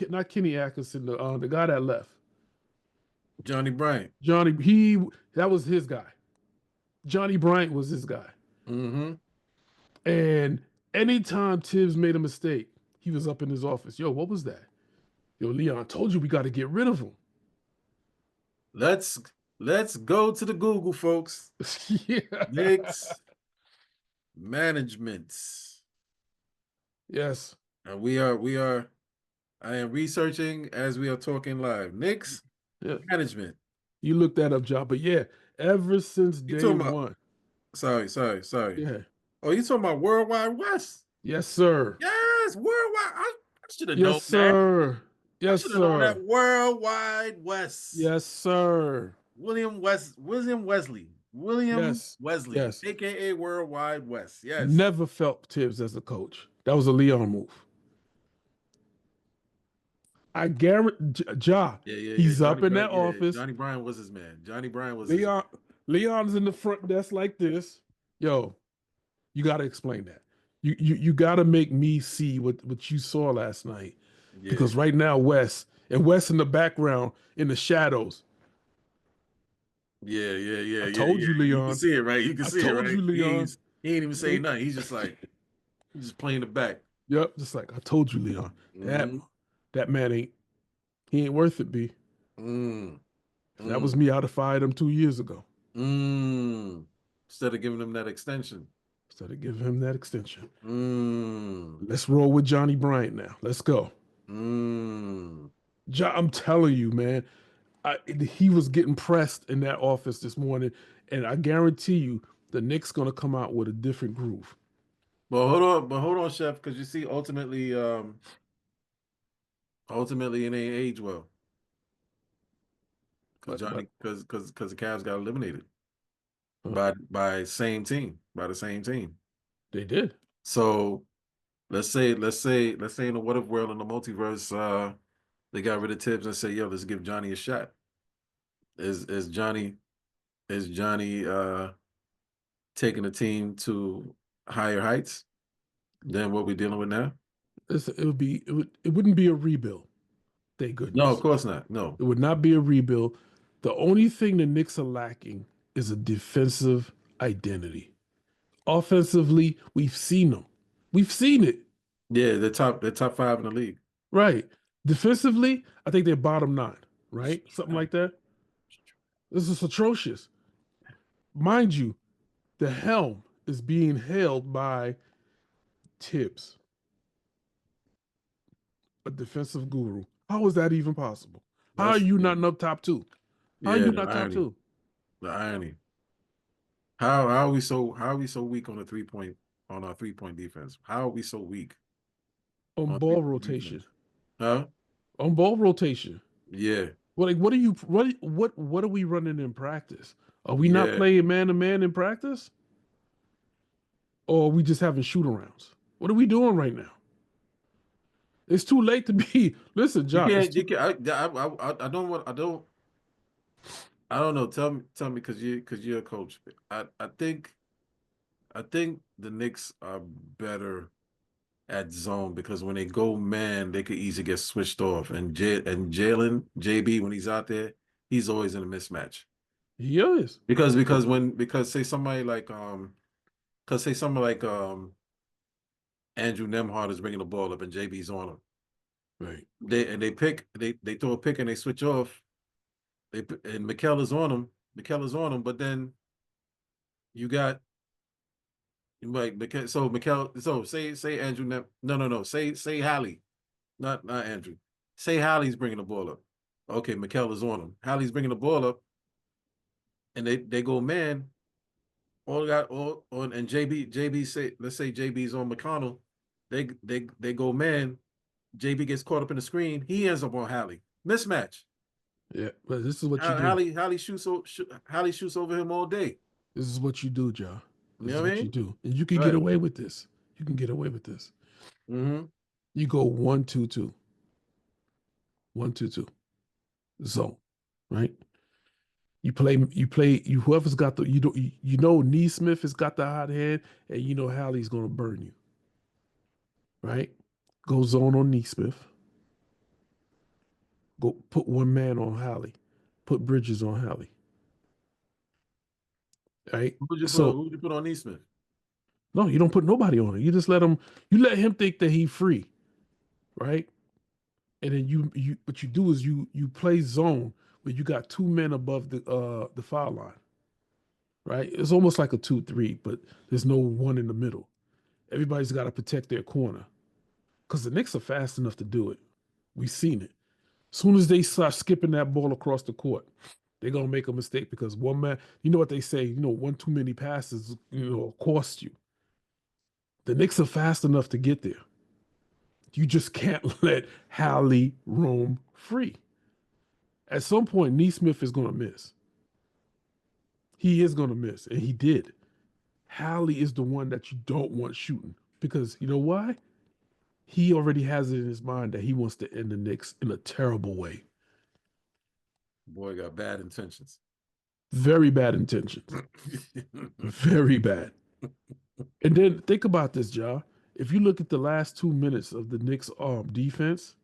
not Kenny Atkinson, the guy that left. Johnny Bryant. That was his guy. Johnny Bryant was his guy. Mm-hmm. And anytime Tibbs made a mistake, he was up in his office. Yo, what was that? Yo, Leon, I told you we got to get rid of him. Let's go to the Google, folks. Yeah. Knicks management. Yes. And I am researching as we are talking live. Knicks management. You looked that up, John. But yeah, ever since day one. Sorry. Yeah. Oh, you talking about Worldwide West? Yes, sir. Yes, Worldwide. I should have known that. Yes, sir. Yes, sir. That Worldwide West. Yes, sir. William Wesley. William Yes, Wesley, yes. aka Worldwide West. Yes. Never felt Tibbs as a coach. That was a Leon move. I guarantee, Ja, Yeah. he's up in that Yeah. office. Johnny Bryan was his man. Johnny Bryan was his. Leon, Leon's in the front desk like this. Yo, you got to explain that. You got to make me see what you saw last night, Yeah. because right now Wes in the background in the shadows. Yeah. I told you, You can Leon. see it, right? You can I see it, told right? you, Leon. He ain't even saying nothing. He's just like he's just playing the back. Yep, just like I told you, Leon. That Mhm. that man he ain't worth it, B. Mm. If that was Mm. me, I'd have fired him 2 years ago. Mm. Instead of giving him that extension. Instead of giving him that extension. Mm. Let's roll with Johnny Bryant now. Let's go. Mm. I'm telling you, man. He was getting pressed in that office this morning, and I guarantee you, the Knicks gonna come out with a different groove. But hold on, Chef, because you see, ultimately it ain't age well. Because But the Cavs got eliminated uh, by the same team. they did. So let's say in the what if world in the multiverse, they got rid of Tibbs and say, yo, let's give Johnny a shot. Is Johnny taking the team to higher heights than what we're dealing with now? It wouldn't be a rebuild. Thank No, of goodness. course not. No. It would not be a rebuild. The only thing the Knicks are lacking is a defensive identity. Offensively, we've seen them. We've seen it. Yeah, they're top five in the league. Right. Defensively, I think they're bottom 9, right? Something like that. This is atrocious. Mind you, the helm is being held by Tibbs, a defensive guru. How is that even possible? How are That's you not in up top 2? How are yeah, you the not top irony. 2? The irony. How are we so weak on the 3-point on our 3-point defense? How are we so weak On on ball 3-point rotation. defense? Huh? On ball rotation. Yeah. What are we running in practice? Are we not Yeah. playing man to man in practice? Or are we just having shoot arounds? What are we doing right now? It's too late to be. Listen, You John. It's can't too. you can I don't want I don't know. Tell me because you're a coach. I think the Knicks are better at zone because when they go man, they could easily get switched off. And Jalen JB when he's out there, he's always in a mismatch. He is. Because say somebody like Andrew Nemhard is bringing the ball up and JB's on him. Right. They throw a pick and they switch off. And Mikel is on him. But then you got like so say Andrew no say Hallie, not Andrew. Say Hallie's bringing the ball up. Okay, Mikel is on him. Hallie's bringing the ball up, and they go man. All got all on and JB say let's say JB's on McConnell. They go man. JB gets caught up in the screen. He ends up on Hallie. Mismatch. Yeah, but this is what you do. Hallie shoots over him all day. This is what you do, John. You This know is what I what you mean? do, and you can get Right. away with this. You can get away with this. Mm-hmm. You go 1-2-2, 1-2-2, zone, right? You whoever's got the you know Neesmith has got the hot head, and you know Hallie's gonna burn you, right? Go zone on Neesmith. Go put one man on Hallie. Put Bridges on Hallie. Right? So Who would you put on Neesmith? no, you don't put nobody on it. You just let him. You let him think that he's free, right? And then you what you do is you play zone where you got 2 men above the foul line, right? It's almost like a 2-3, but there's no one in the middle. Everybody's got to protect their corner because the Knicks are fast enough to do it. We've seen it. As soon as they start skipping that ball across the court, they're gonna make a mistake because one man. You know what they say? You know, one too many passes, cost you. The Knicks are fast enough to get there. You just can't let Hallie roam free. At some point, Neesmith is going to miss. He is going to miss, and he did. Hallie is the one that you don't want shooting because you know why? He already has it in his mind that he wants to end the Knicks in a terrible way. Boy got bad intentions. Very bad intentions. Very bad. And then think about this, Ja. If you look at the last 2 minutes of the Knicks defense,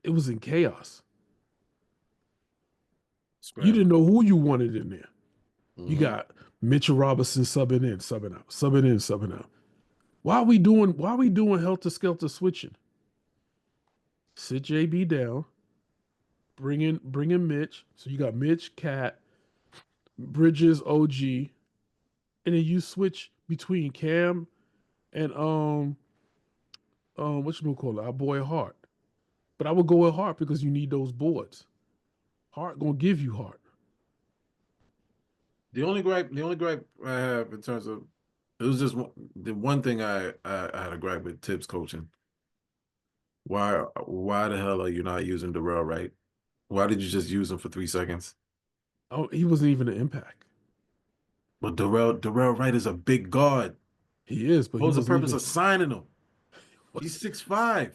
it was in chaos. You didn't know who you wanted in there. You got Mitchell Robinson subbing in, subbing out, subbing in, subbing out. Why are we doing helter skelter switching? Sit JB down, bring in Mitch. So you got Mitch, Cat, Bridges, OG, and then you switch between Cam and what you gonna call it? Our boy Hart. But I would go with Hart because you need those boards. Hart gonna give you Hart. The only gripe I have in terms of it was just the one thing I had a gripe with Tibbs coaching. Why the hell are you not using Darrell Wright? Why did you just use him for 3 seconds? Oh, he wasn't even an impact. But Darrell Wright is a big guard. He is, but What was the purpose even, of signing him? He's 6'5".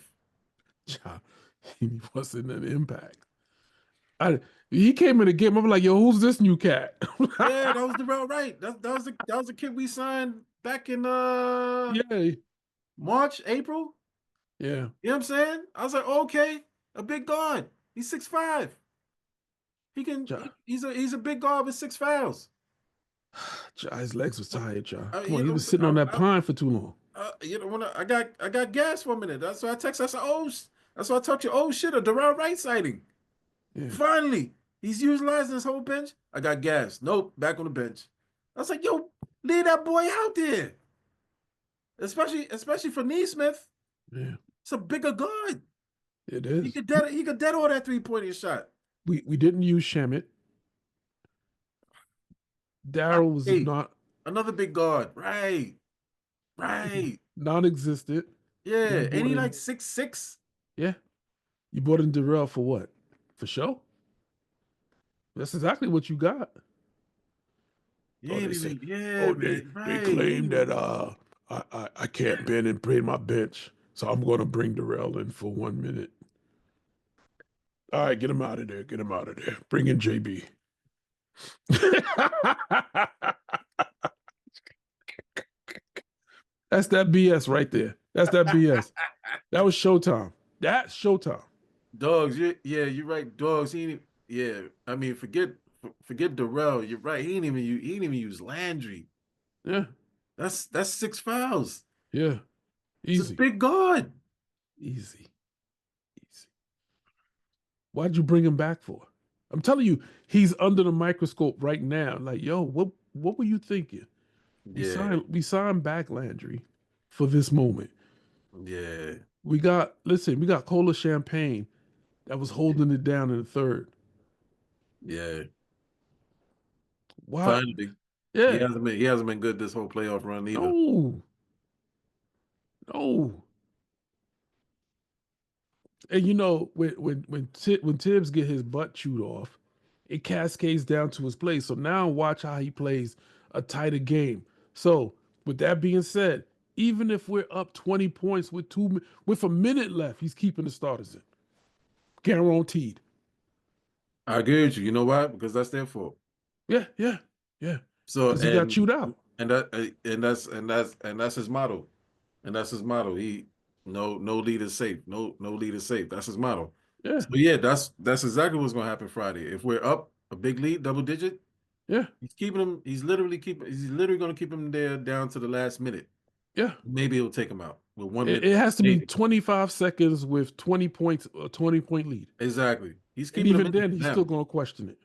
He wasn't an impact. He came in the game. I'm like, yo, who's this new cat? Yeah, that was Darrell Wright. That was the kid we signed back in Yeah. March, April. Yeah. You know what I'm saying? I was like, okay, a big guard. He's 6'5". He can. He's a big guard with 6 fouls. His legs was tired, y'all. Come You on, he know, was sitting on that pine for too long. You know, when I got gas for a minute. That's why I texted. I said, oh, that's why I talked to you. Oh shit, a Darrell Wright sighting. Yeah. Finally, he's utilizing his whole bench. I got gas. Nope, back on the bench. I was like, yo, leave that boy out there. Especially for Neesmith. Yeah. It's a bigger guard. It is. He could dead all that 3-pointer shot. We didn't use Shamit. Daryl was not another big guard. Right. Non-existent. Yeah. Ain't he like 6'6"? Yeah. You brought in Darrell for what? For show? That's exactly what you got. Yeah, they claim that I can't bend and play my bench, so I'm going to bring Darrell in for 1 minute. All right, get him out of there. Get him out of there. Bring in JB. That's that BS right there. That's that BS. That was Showtime. That's Showtime. Dogs, you're right. Dogs, I mean, forget Darrell. You're right. He didn't even use Landry. Yeah. That's 6 fouls. Yeah. Easy. It's a big guard. Easy. Why'd you bring him back for? I'm telling you, he's under the microscope right now. Like, yo, what were you thinking? Yeah. We signed back Landry for this moment. Yeah. We got Cola Champagne that was holding it down in the third. Yeah. Why? Finally. Yeah. He hasn't been good this whole playoff run either. No. And you know, when Tibbs get his butt chewed off, it cascades down to his play. So now watch how he plays a tighter game. So with that being said, even if we're up 20 points with a minute left, he's keeping the starters in. Guaranteed. I agree with you. You know why? Because that's their fault. Yeah. So he got chewed out. And that's his motto. And that's his motto. No leader safe. No leader safe. That's his motto. Yeah. So yeah, that's exactly what's gonna happen Friday. If we're up a big lead, double digit, yeah, he's keeping him. He's literally gonna keep him there down to the last minute. Yeah. Maybe he'll take him out with 1 minute. It has to be 25 seconds with 20 points, a 20-point lead. Exactly. He's keeping him. And even then, he's still gonna question it.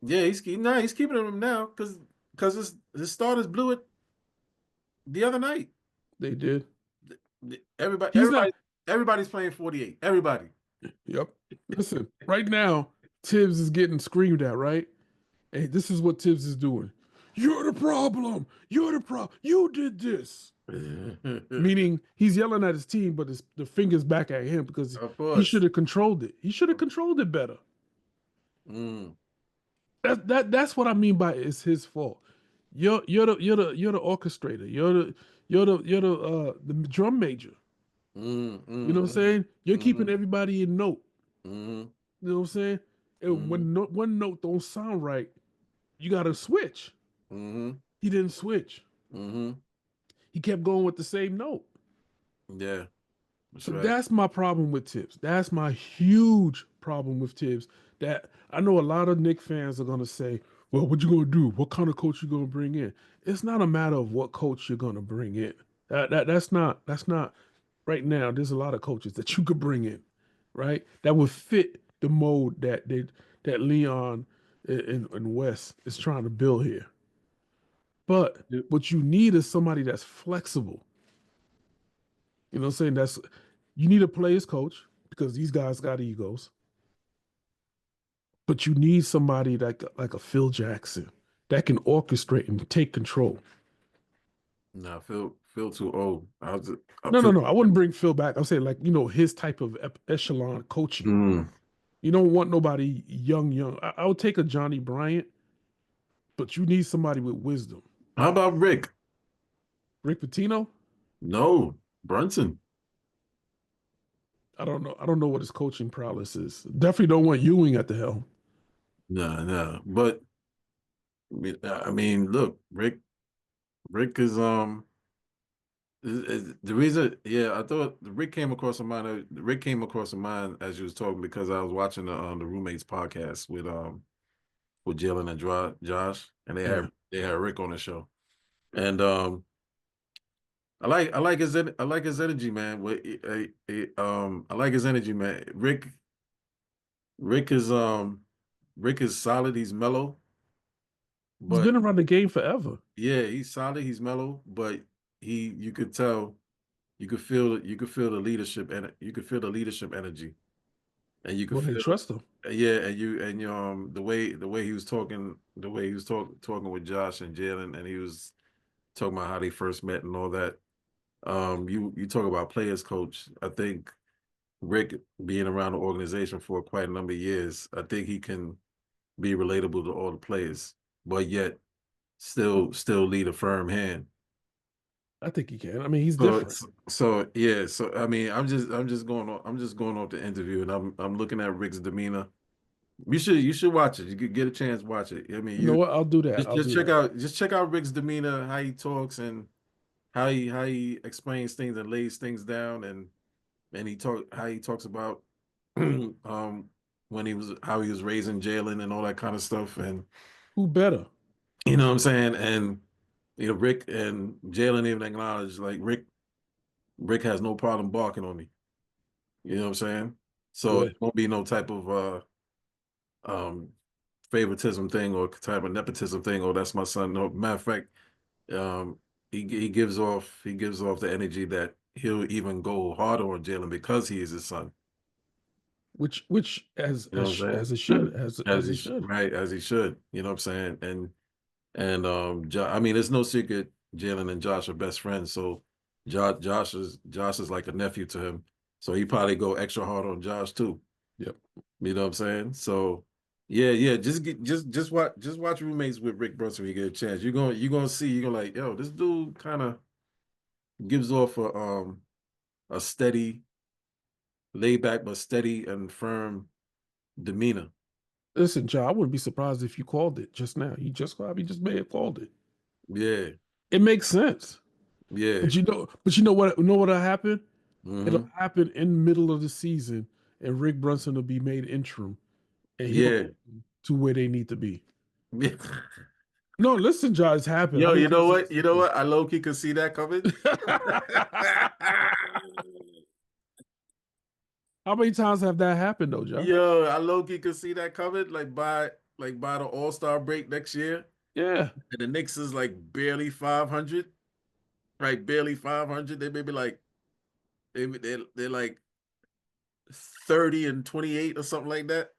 Yeah, he's keeping him now because his starters blew it the other night. They did. Everybody's playing 48. Everybody. Yep. Listen, right now, Tibbs is getting screamed at, right? Hey, this is what Tibbs is doing. You're the problem. You're the problem. You did this. Meaning he's yelling at his team, but the finger's back at him because he should have controlled it. He should have controlled it better. That's what I mean by it's his fault. You're the orchestrator. You're the drum major. You know what I'm saying? You're keeping everybody in note. Mm-hmm. You know what I'm saying? And Mm-hmm. when one note don't sound right, you got to switch. Mm-hmm. He didn't switch. Mm-hmm. He kept going with the same note. Yeah, that's So right. that's my problem with Tibbs. That's my huge problem with Tibbs. That I know a lot of Knicks fans are gonna say, "Well, what you gonna do? What kind of coach you gonna bring in?" It's not a matter of what coach you're gonna bring in. That's not right now. There's a lot of coaches that you could bring in, right? That would fit the mold that Leon and Wes is trying to build here. But Yep. what you need is somebody that's flexible. You know what I'm saying? You need a players coach because these guys got egos, but you need somebody like a Phil Jackson that can orchestrate and take control. Nah, feel too old. I No, no, feel. no. I wouldn't bring Phil back. I'm saying like his type of echelon coaching. Mm. You don't want nobody young. I would take a Johnny Bryant, but you need somebody with wisdom. How about Rick? Rick Pitino. No, Brunson. I don't know. I don't know what his coaching prowess is. Definitely don't want Ewing at the helm. No, no. But I mean, look, Rick is the reason. Yeah, I thought Rick came across the mind. Rick came across the mind as you was talking because I was watching the roommates podcast with Jalen and Josh, and Yeah, they had Rick on the show, and I like his energy, man. I like his energy, man. Rick is Rick is solid. He's mellow, he's but been around the game forever. yeah, he's solid. He's mellow, but you could tell, you could feel the leadership, and you could feel the leadership energy, and you could Well, they feel, trust him. yeah, and the way he was talking, talking with Josh and Jalen, and he was talking about how they first met and all that. You talk about players coach. I think Rick being around the organization for quite a number of years, I think he can be relatable to all the players, but yet still lead a firm hand. I think he can. I mean, he's So different. so yeah, so I mean, I'm just going off the interview, and I'm looking at Rick's demeanor. You should watch it. You could get a chance, watch it. I mean, You know you what? I'll do that. I'll do that. just check out Rick's demeanor, how he talks, and how he explains things and lays things down, and how he talks about when he was how he was raising Jalen and all that kind of stuff, and Who better? you know what I'm saying, and Rick and Jalen even acknowledged like Rick has no problem barking on me. You know what I'm saying? So Good. it won't be no type of um favoritism thing or type of nepotism thing. Oh, that's my son. No, matter of fact, um, he gives off the energy that he'll even go harder on Jalen because he is his son. Which You know what I'm as it saying? should as it should. Right, as he should. You know what I'm saying? And I mean, it's no secret Jalen and Josh are best friends. So Josh is like a nephew to him. So he probably go extra hard on Josh too. Yep. You know what I'm saying? So yeah. Just watch roommates with Rick Brunson when you get a chance. You're gonna see, you're gonna like, yo, this dude kind of gives off a steady, laid back but steady and firm demeanor. Listen, John, I wouldn't be surprised if you called it just now. You just probably just may have called it. Yeah, It makes sense. yeah. But you know what'll happen? It'll Hmm. happen in the middle of the season, and Rick Brunson will be made interim, and he'll Yeah. get them to where they need to be. Yeah. No, listen, John, it's happened. How Yo, many you know times have what? you You seen know this? what? I low key could see that coming. How many times have that happened though, John? Yo, I low key could see that coming. Like by the All-Star break next year, Yeah. and the Knicks is like barely 500, right? Barely 500. They may be like they're like 30-28 or something like that.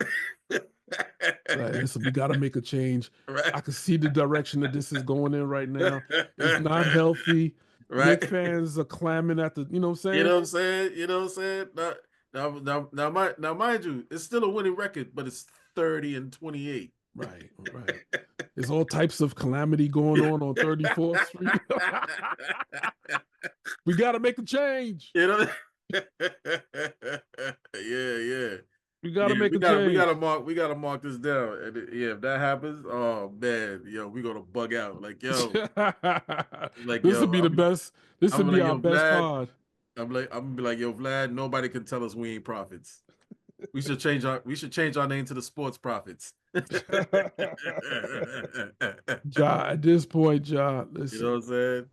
Like, listen, we got to make a change. Right. I can see the direction that this is going in right now. It's not healthy. Nick Right. fans are clamming at the, you know what I'm You saying? know what I'm saying? You know what I'm saying? Now, mind you, it's still a winning record, but it's 30-28. Right. There's all types of calamity going on 34th Street. We got to make a change. You know? Yeah. We got to Yeah, make we a gotta change. we gotta mark this down. And yeah, if that happens, oh man, yo, we gonna bug out. Like This yo, would be the best. This I'm would be like our yo, best Vlad. pod. I'm gonna be like yo, Vlad. Nobody can tell us we ain't prophets. We should change our name to the sports prophets. Ja, at this point, Ja, You listen, know what I'm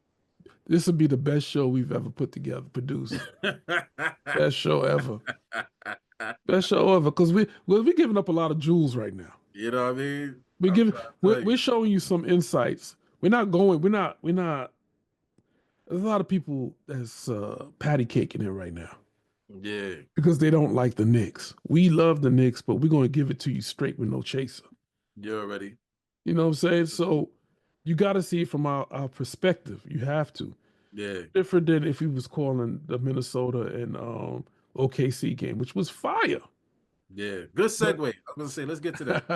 this would be the best show we've ever put together, produced. saying? Best show ever. Best show ever. Because we're giving up a lot of jewels right now. You know what I mean? We're I'm giving trying to we're, tell we're you. showing you some insights. We're not there's a lot of people that's patty caking it right now Yeah, because they don't like the Knicks. We love the Knicks, but we're gonna give it to you straight with no chaser. you're ready. You know what I'm saying? So you gotta see it from our perspective. You have to. Yeah, Different than if he was calling the Minnesota and OKC game, which was fire. yeah. Good But segue. I was gonna say, let's get to that.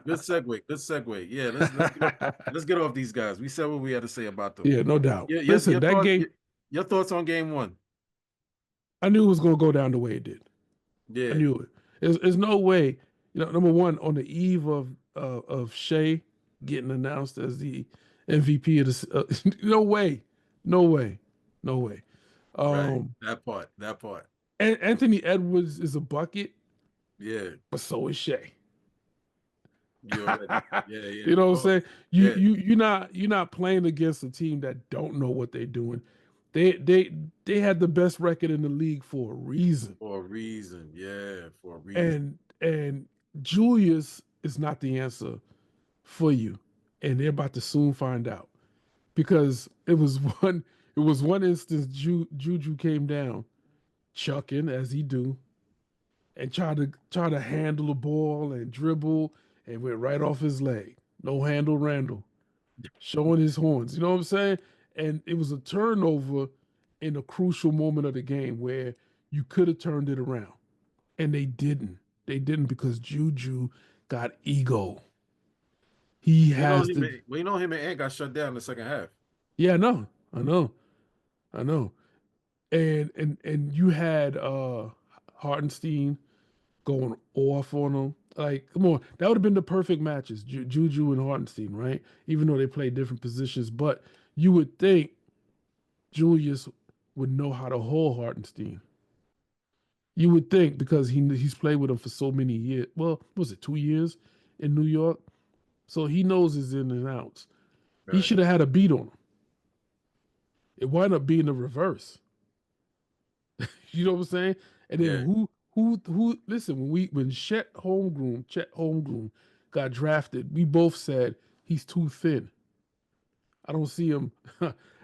Good segue. Good segue. Yeah, let's get off these guys. We said what we had to say about them. yeah, no doubt. Yeah, Listen, that game, your thoughts on game one. I knew it was going to go down the way it did. I Yeah, knew it. There's no way. Number one, on the eve of Shea getting announced as the MVP of the, no way, no way, no way. right. Um, That part. and Anthony Edwards is a bucket, Yeah, but so is Shea. you're ready. Yeah. You know what I'm saying? Yeah, You're not playing against a team that don't know what they're doing. They had the best record in the league for a reason. for a reason. Yeah, for a reason. And Julius is not the answer for you. And they're about to soon find out. Because it was one instance Juju came down, chucking as he do, and tried to handle the ball and dribble and went right off his leg. No handle Randall. Showing his horns. You know what I'm saying? And it was a turnover in a crucial moment of the game where you could have turned it around. And they didn't. They didn't because Juju got ego. He has the Him and Ant got shut down in the second half. yeah, I know. And you had Hartenstein going off on him. Like, come on, that would have been the perfect matches, Juju and Hartenstein, right? Even though they play different positions, but you would think Julius would know how to hold Hartenstein. You would think because he's played with him for so many years. Well, was it 2 years in New York? So he knows his in and outs. He Right. should have had a beat on him. It wound up being the reverse. You know what I'm saying? And then Yeah. who listen, when Chet Holmgren got drafted, we both said he's too thin. I don't see him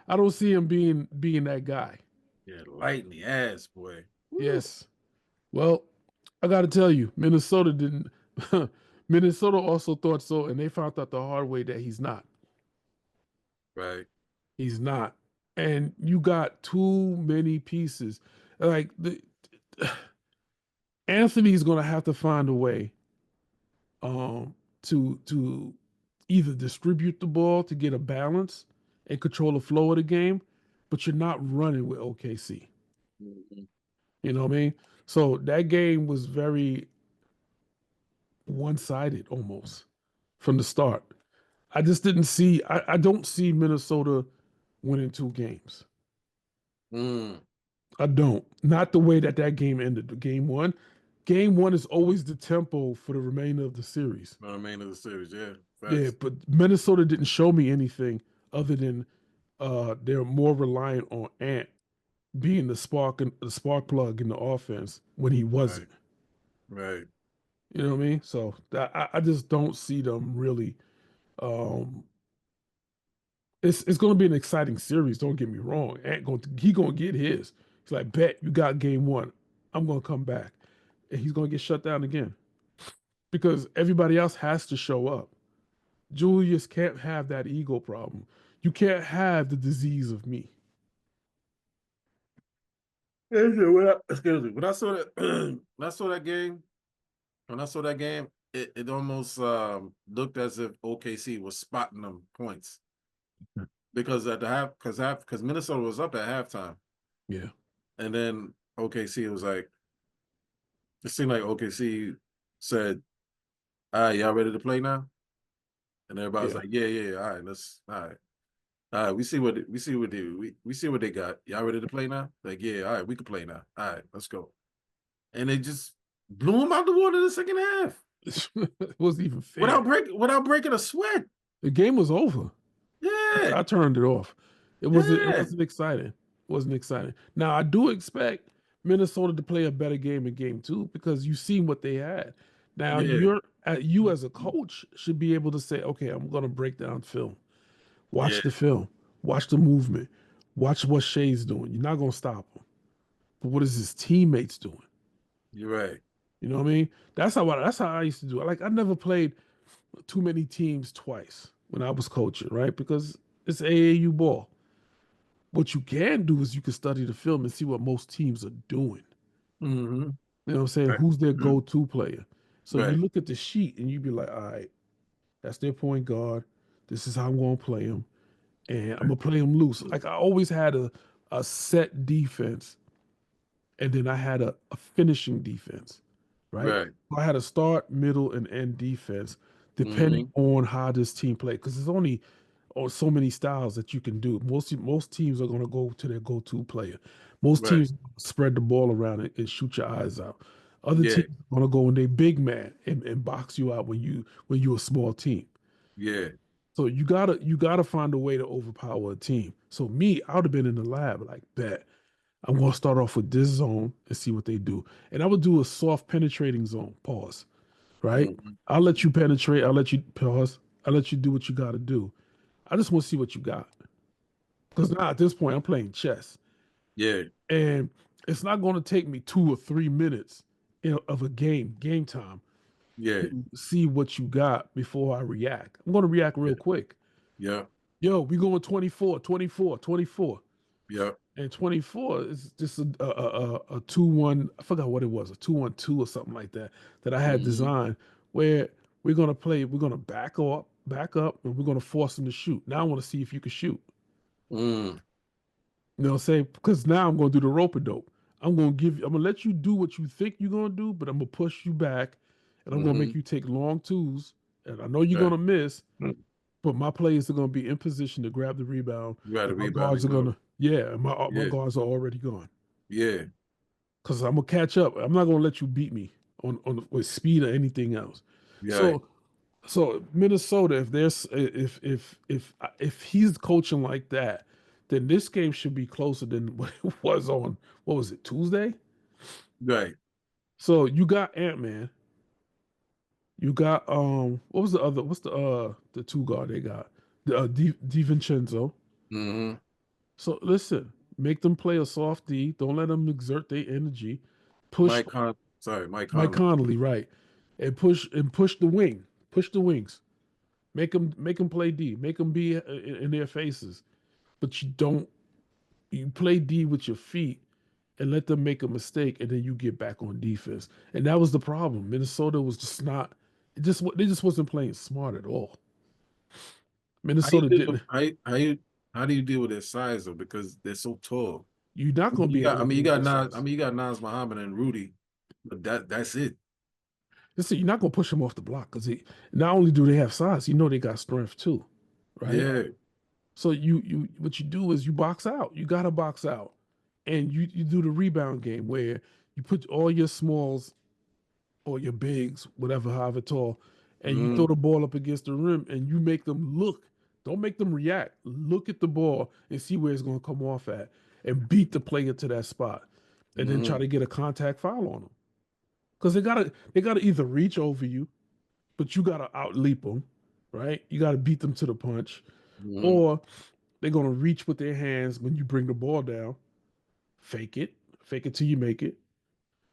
I don't see him being that guy. Yeah, light in the ass, boy. Woo. Yes. Well, I got to tell you, Minnesota didn't Minnesota also thought so, and they found out the hard way that he's not. Right. He's not. And you got too many pieces. Like Anthony's gonna have to find a way to either distribute the ball to get a balance and control the flow of the game, but you're not running with OKC. Mhm. You know what I mean? So that game was very one-sided almost from the start. I just didn't see I don't see Minnesota winning 2 games. Mm. I don't. Not the way that game ended. The game one. Game one is always the tempo for the remainder of the series. For the remainder of the series, yeah. Yeah, Facts. but Minnesota didn't show me anything other than they're more reliant on Ant being the spark plug in the offense when he wasn't. Right. You know what I mean? So I just don't see them really. Um, it's going to be an exciting series. Don't get me wrong. He going to get his. He's like, bet you got game one. I'm going to come back, and he's going to get shut down again because everybody else has to show up. Julius can't have that ego problem. You can't have the disease of me. Excuse me. When I saw that when I saw that game, it almost looked as if OKC was spotting them points because at the because Minnesota was up at halftime, Yeah. and then OKC was like, it seemed like OKC said, "All right, y'all ready to play now?" And everybody's Yeah. like, "Yeah, all right, all right, we see what we see what they got. Y'all ready to play now?" Like, "Yeah, all right, we can play now. All right, let's go." And they just blew them out the water in the second half It wasn't even fair. without breaking a sweat. The game was over. Yeah, I turned it off. It yeah, wasn't exciting. It wasn't exciting. Now I do expect Minnesota to play a better game in game two because you seen what they had. Now yeah, you as a coach should be able to say, okay, I'm gonna break down film. yeah. Watch the film. Watch the movement. Watch what Shea's doing. You're not gonna stop him. But what is his teammates doing? You're right. You know what I mean? That's how I used to do it. Like I never played too many teams twice when I was coaching, right? Because it's AAU ball. What you can do is you can study the film and see what most teams are doing. Mm-hmm. You know what I'm saying? Right. Who's their go-to player? So you Right. look at the sheet and you be like, all right, that's their point guard. This is how I'm going to play him. And I'm going to play him loose. Like I always had a set defense and then I had a finishing defense, right? Right. I had a start, middle, and end defense depending Mm-hmm. on how this team played. Because there's only so many styles that you can do. Most teams are going to go to their go-to player. Most Right. teams spread the ball around and shoot your eyes out. Other Yeah. teams are going to go in their big man and box you out when you're a small team. Yeah. So you gotta find a way to overpower a team. So me, I would have been in the lab like bet. I'm gonna start off with this zone and see what they do. And I would do a soft penetrating zone. Pause. Right? Mm-hmm. I'll let you penetrate. I'll let you pause. I'll let you do what you gotta do. I just want to see what you got. Because now at this point, I'm playing chess. Yeah. And it's not going to take me 2 or 3 minutes of a game time, Yeah. to see what you got before I react. I'm going to react real Yeah. quick. Yeah. Yo, we going 24, 24, 24. Yeah. And 24 is just a 2-1. I forgot what it was, a 2-1-2 or something like that I had Mm-hmm. designed where we're going to back up, and we're going to force them to shoot. Now I want to see if you can shoot. Mm. You know what I'm saying? Because now I'm going to do the rope a dope. I'm going to let you do what you think you're going to do, but I'm going to push you back and I'm going to Mm-hmm. make you take long twos. And I know you're going Right. to miss, Mm. but my players are going to be in position to grab the rebound. You got to And my rebound guards and are going go. to, yeah, and my Yeah. guards are already gone. Yeah. Because I'm going to catch up. I'm not going to let you beat me on with speed or anything else. Right. So Minnesota, if he's coaching like that, then this game should be closer than what it was on, what was it, Tuesday? Right. So you got Ant-Man, you got what's the two guard they got? DiVincenzo. Mm-hmm. So listen, make them play a soft D, don't let them exert their energy. Push Mike Mike Conley. Conley, right. And push the wing. Push the wings. Make them play D. Make them be in their faces. But you play D with your feet and let them make a mistake, and then you get back on defense. And that was the problem. Minnesota was just not. They just wasn't playing smart at all. How you Minnesota deal didn't. how do you deal with their size though? Because they're so tall. You're not going to You be able got to deal with their size. You got Nas Muhammad and Rudy, but that's it. Listen, you're not going to push them off the block because not only do they have size, they got strength too, right? Yeah. So you what you do is you box out. You got to box out, and you do the rebound game where you put all your smalls or your bigs, whatever, however tall, and you throw Mm-hmm. the ball up against the rim and you make them look. Don't make them react. Look at the ball and see where it's going to come off at and beat the player to that spot. And then try Mm-hmm. to get a contact foul on them. Because they gotta either reach over you, but you gotta outleap them, right? You gotta beat them to the punch. Mm-hmm. Or they're gonna reach with their hands when you bring the ball down, fake it till you make it.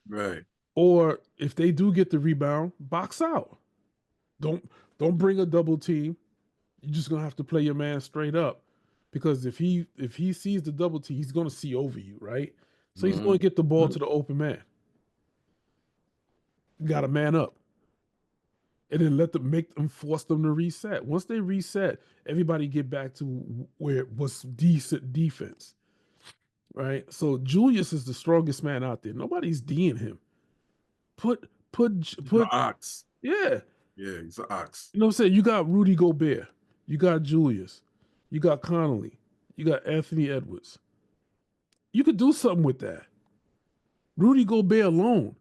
Right. Or if they do get the rebound, box out. Don't don't bring a double team. You're just gonna have to play your man straight up. Because if he sees the double team, he's gonna see over you, right? So he's Mm-hmm. gonna get the ball to the open man. You gotta man up. and then make them force them to reset. Once they reset, everybody get back to where it was decent defense, right? So Julius is the strongest man out there. Nobody's D'ing him. Put The ox. yeah. Yeah, he's an ox. You know what I'm saying? You got Rudy Gobert, you got Julius, you got Connolly, you got Anthony Edwards. You could do something with that. Rudy Gobert alone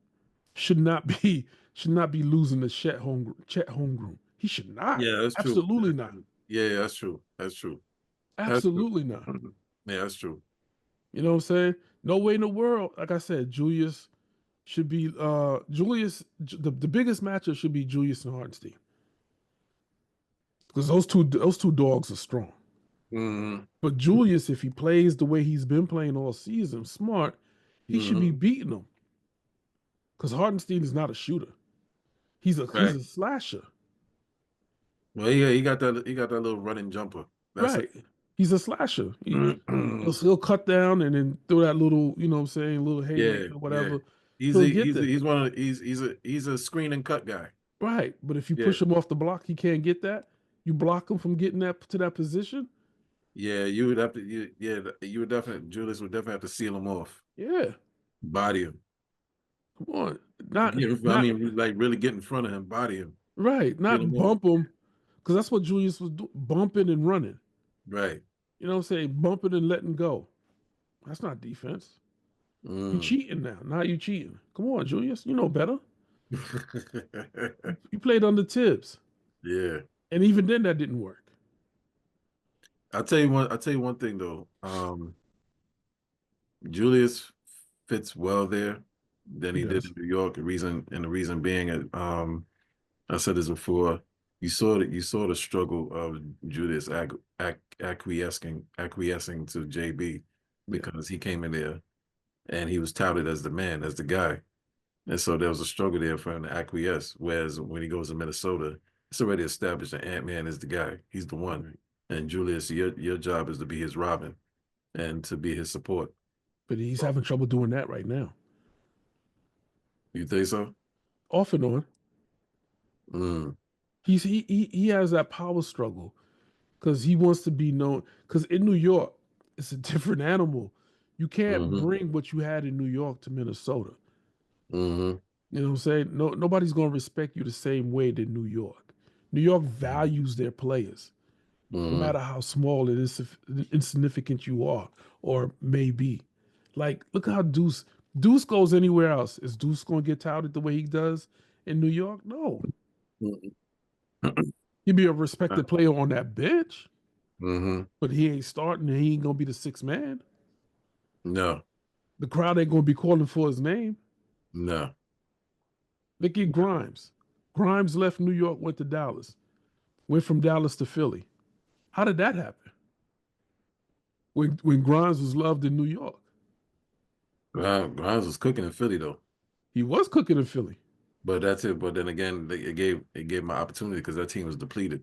should not be losing to Chet Holmgren. He should not. Yeah, that's true. Absolutely not. Yeah, that's true. That's true. Absolutely not. Yeah, that's true. You know what I'm saying? No way in the world. Like I said, Julius should be the biggest matchup should be Julius and Hartenstein. Because those two dogs are strong. Mm-hmm. But Julius, if he plays the way he's been playing all season, smart, he should be beating them. Because Hartenstein is not a shooter. He's a slasher. Well, yeah, he got that little running jumper. That's right. He's a slasher. He'll cut down and then throw that little, you know what I'm saying, little haymaker or whatever. Yeah. He's a screen and cut guy. Right. But if you push him off the block, he can't get that. You block him from getting that to that position. Yeah, you would have to. You would definitely. Julius would definitely have to seal him off. Yeah, body him. Come on, like really get in front of him, body him. Right, not bump him, because that's what Julius was doing, bumping and running. Right. You know what I'm saying? Bumping and letting go. That's not defense. You cheating now. Now you cheating. Come on, Julius. You know better. You played under Tibbs. Yeah. And even then that didn't work. I'll tell you one thing though. Julius fits well there than he did in New York. The reason being, I said this before. You saw the struggle of Julius acquiescing to JB because he came in there and he was touted as the man, as the guy, and so there was a struggle there for him to acquiesce. Whereas when he goes to Minnesota, it's already established that Ant-Man is the guy. He's the one. Right. And Julius, your job is to be his Robin and to be his support. But he's having trouble doing that right now. You think so? Off and on. He has that power struggle because he wants to be known. Because in New York, it's a different animal. You can't bring what you had in New York to Minnesota. You know what I'm saying? Nobody's going to respect you the same way that New York. New York values their players, no matter how small it is, insignificant you are or may be. Like, look how Deuce goes anywhere else. Is Deuce going to get touted the way he does in New York? No. He'd be a respected player on that bench, but he ain't starting and he ain't going to be the sixth man. No. The crowd ain't going to be calling for his name. No. Look at Grimes. Grimes left New York, went to Dallas. Went from Dallas to Philly. How did that happen? When Grimes was loved in New York. Grimes was cooking in Philly, though. He was cooking in Philly. But that's it. But then again, it gave him an opportunity because that team was depleted.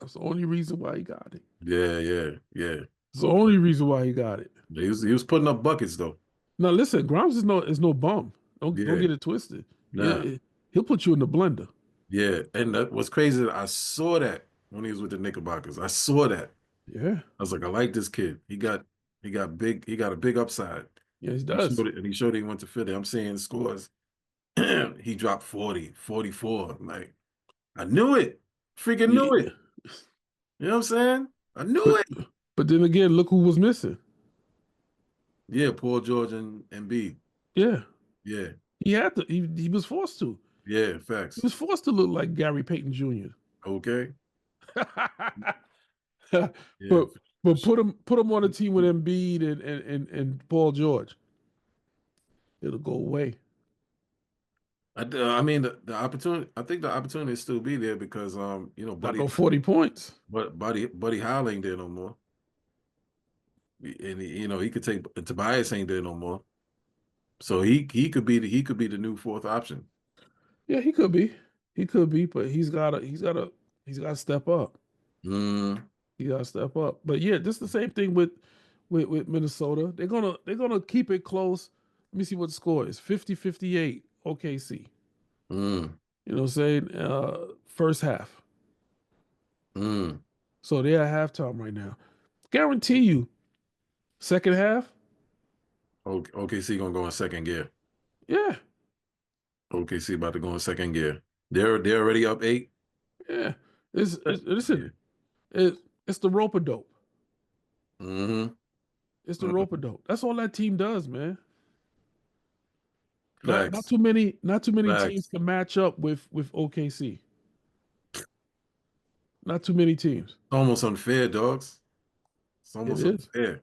That's the only reason why he got it. Yeah. It's the only reason why he got it. He was putting up buckets, though. Now listen, Grimes is no bum. Don't get it twisted. Nah. He'll put you in the blender. Yeah, and what's crazy, I saw that when he was with the Knickerbockers. I saw that. Yeah. I was like, I like this kid. He got a big upside. Yeah, he does. He showed he went to Philly. I'm seeing scores. He dropped 40, 44. I'm like, I knew it. Freaking knew it. You know what I'm saying? I knew it. But then again, look who was missing. Yeah, Paul George and Embiid. Yeah. Yeah. He had to. He was forced to. Yeah, facts. He was forced to look like Gary Payton Jr. Okay. But put him on a team with Embiid and Paul George. It'll go away. I mean the opportunity. I think the opportunity will still be there because Buddy go 40 points. But Buddy Howell ain't there no more. And he could take Tobias ain't there no more. So he could be the new fourth option. Yeah, he could be. But he's gotta step up. He gotta step up. But yeah, this is the same thing with Minnesota. They're gonna keep it close. Let me see what the score is. 50-58 OKC. You know what I'm saying? First half. Mm. So they're at halftime right now. Guarantee you, second half, OKC gonna go in second gear. yeah, OKC about to go in second gear. They're already up 8. yeah. Listen, Yeah. it's the rope a dope. Mm-hmm. It's the rope a Mm-hmm. dope. That's all that team does, man. Not Facts. too many, not too many teams Facts. can match up with OKC. Not too many teams. Almost unfair, dogs. It's It almost is. unfair.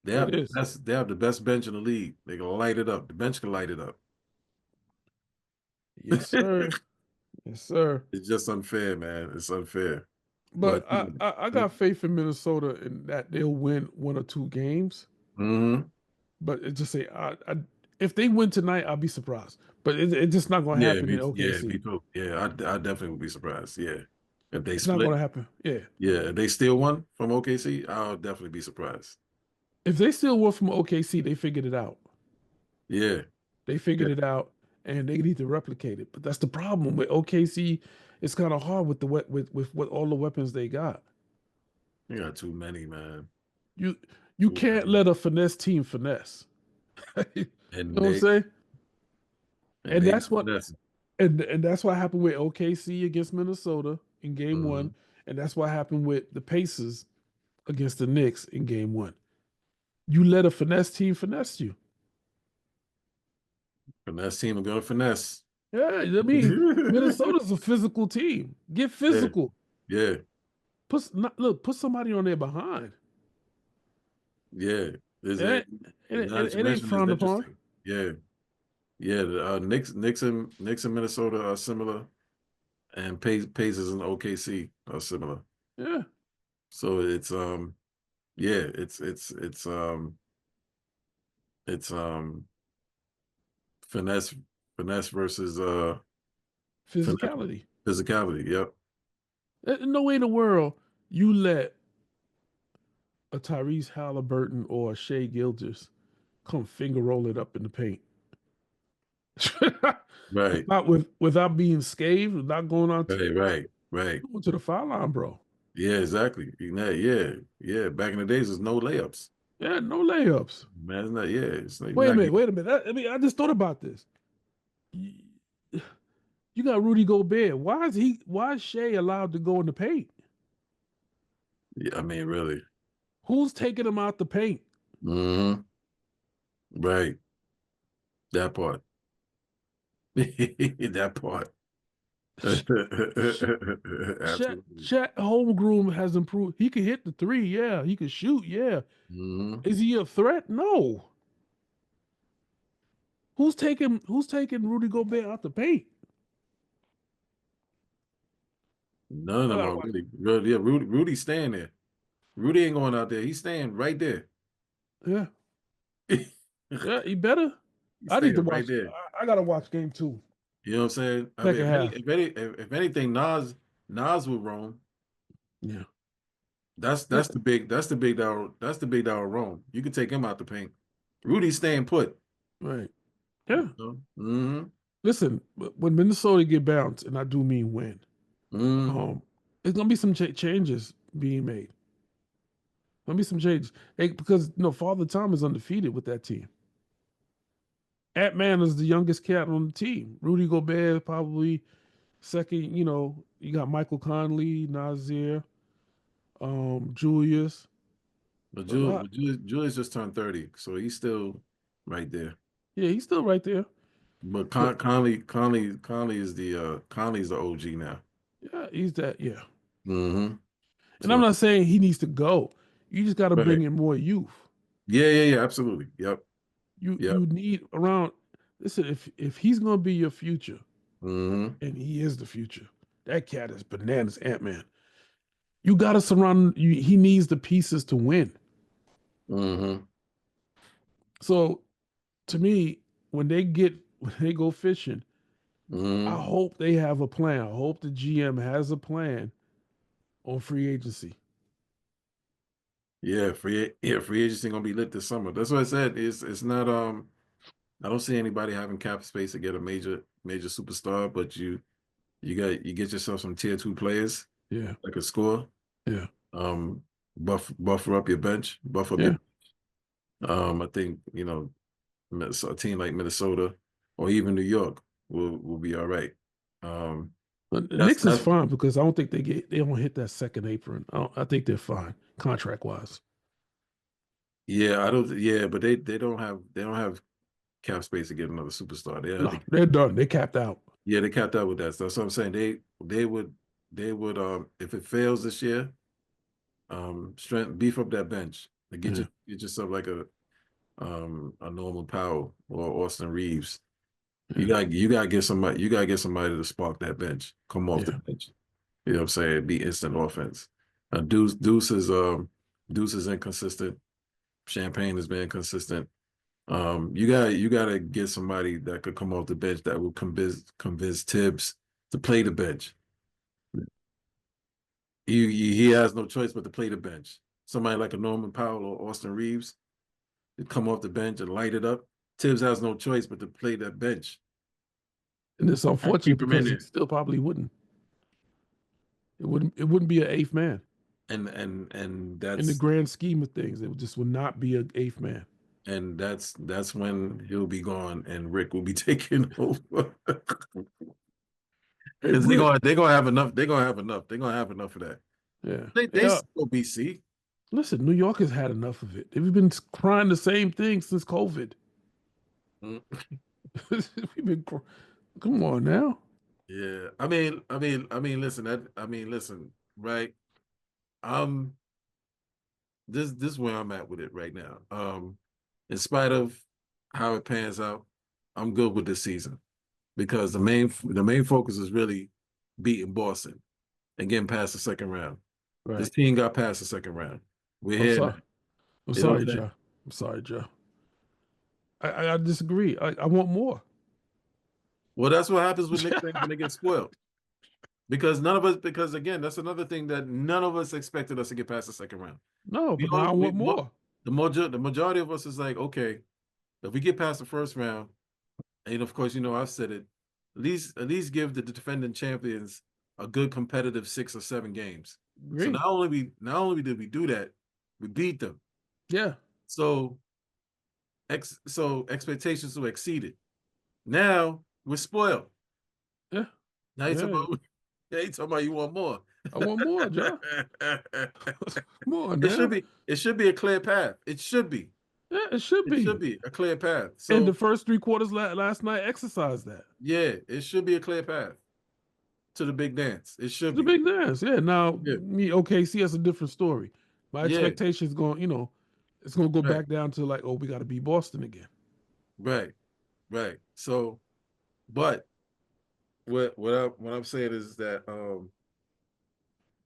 It is. They have the best bench in the league. They can light it up. The bench can light it up. Yes, sir. Yes, sir. It's just unfair, man. It's unfair. But But I got faith in Minnesota in that they'll win one or two games. mm-hmm. But it just say if they win tonight, I'll be surprised. But it's just not going to happen in Yeah, OKC. me too. Yeah, I definitely would be surprised. Yeah. If they It's not going split, to happen. Yeah. yeah, if they steal one from OKC, I'll definitely be surprised. If they still won from OKC, they figured it out. Yeah. They Yeah. figured it out, and they need to replicate it. But that's the problem with OKC. It's kind of hard with the with what all the weapons they got. You got too many, man. You you Too can't many. let a finesse team finesse. You know And what I'm saying? And they that's what that's and that's what happened with OKC against Minnesota in game mm-hmm. one, and that's what happened with the Pacers against the Knicks in game one. You let a finesse team finesse you. Finesse team are gonna finesse. Yeah, I mean Minnesota's a physical team. Get Yeah, physical. yeah, Put somebody on their behind. yeah. There's a It, now that you it ain't mentioned is frowned upon. interesting. Yeah, yeah. The Knicks and Minnesota are similar, and Pacers and OKC are similar. Yeah, So it's yeah, it's finesse versus finesse physicality. physicality. Yep. No way in the world you let a Tyrese Halliburton or a Shea Gilgis come finger roll it up in the paint. Right. Without being scathed, without going on Right. going to the foul line, bro. Yeah, exactly. Yeah. Back in the days, there's no layups. Yeah, no layups. Man, it's not. Yeah, it's not, you're Wait a not minute, getting. wait a minute. I just thought about this. You got Rudy Gobert. Why is Shea allowed to go in the paint? Yeah, I mean, really. Who's taking him out the paint? Hmm. Right. That part. That part. Absolutely. Chet Holmgren has improved. He can hit the three, yeah. He can shoot, yeah. Hmm. Is he a threat? No. Who's taking Rudy Gobert out the paint? None of I them gotta are watch. really. Yeah, Rudy's staying there. Rudy ain't going out there. He's staying right there. Yeah. He's Yeah, he better. I need to staying right watch. there. I gotta watch game two, You know what I'm saying? I mean, second half. if anything, Nas will roam. Yeah. Yeah. That's the big dog roam. You can take him out the paint. Rudy's staying put. Right. Yeah. Mm-hmm. Listen, when Minnesota get bounced, and I do mean win, Mm-hmm. um, there's gonna be some changes being made. Gonna be some changes. Because Father Time is undefeated with that team. Ant Man is the youngest cat on the team. Rudy Gobert probably second. You got Michael Conley, Nazir, Julius. But A lot. Julius just turned 30, so he's still right there. Yeah, he's still right there. But But Conley's the OG now. yeah, he's that. Yeah. Mm-hmm. And I'm So not saying he needs to go. You just got to bring right. in more youth. Yeah, absolutely. Yep. You need around. Listen, if he's gonna be your future, Mm-hmm. and he is the future, that cat is bananas, Ant Man. You got to surround. He needs the pieces to win. Mm-hmm. So to me, when they go fishing, I Mm-hmm. hope they have a plan. I hope the GM has a plan on free agency. Free agency gonna be lit this summer. That's what I said. It's not I don't see anybody having cap space to get a major superstar, but you get yourself some tier 2 players Yeah, that can score. yeah, Buffer up your bench, buffer up yeah. your. I think a team like Minnesota or even New York will be all right. Um, But the that's Knicks is that's fine because I don't think they don't hit that second apron. I think they're fine contract wise. yeah. I don't yeah, but they don't have cap space to get another superstar. They have No, to, they're done. They capped out. yeah, they capped out with that. So that's what I'm saying. They would if it fails this year, strength beef up that bench to Yeah, get yourself like a normal Powell or Austin Reeves. yeah, You gotta get somebody to spark that bench, come off the yeah. bench. You know what I'm saying? Be instant offense. Deuce is inconsistent. Champagne has been inconsistent. You gotta get somebody that could come off the bench that will convince Tibbs to play the bench. He has no choice but to play the bench. Somebody like a Norman Powell or Austin Reeves to come off the bench and light it up. Tibbs has no choice but to play that bench. And it's unfortunate Keep him in because he there. still probably wouldn't. It wouldn't. It wouldn't be an eighth man And in the that's grand scheme of things. It just would not be an eighth man. and that's when he'll be gone and Rick will be taking over. Hey, Because they're gonna have enough. They're gonna have enough. They're gonna have enough of that. yeah, They yeah. still BC. Listen, New York has had enough of it. They've been crying the same thing since COVID. Mm. We've been. Come on now. Yeah. Listen. Listen. Right. Um. This is where I'm at with it right now. In spite of how it pans out, I'm good with this season because the main focus is really beating Boston and getting past the second round. This Right. team got past the second round. We're I'm here sorry. now. I'm You know what sorry, I'm saying? Joe. I'm sorry, Joe. I disagree. I want more. Well, that's what happens with Knicks fans when they get spoiled. Because again, that's another thing that none of us expected us to get past the second round. No, We but now all I we, want more. the majority of us is like, okay, if we get past the first round, and of course, I've said it, at least give the defending champions a good competitive 6 or 7 games. So Agree. not only did we do that, we beat them. Yeah. So expectations were exceeded. Now we're spoiled. Yeah. Now Yeah. you talking about you want more. I want more, Joe. Come on It should now. be a clear path. It should be. Yeah, it should It should be. be a clear path. And the So first 3 quarters last night exercised that. yeah, it should be a clear path to the big dance. It should It's a be. big dance. Yeah. Now, Yeah. me, OKC, that's a different story. My Yeah. expectations going, it's going to go Right. back down to like, oh, we got to beat Boston again. Right. Right. So, but what I'm saying is that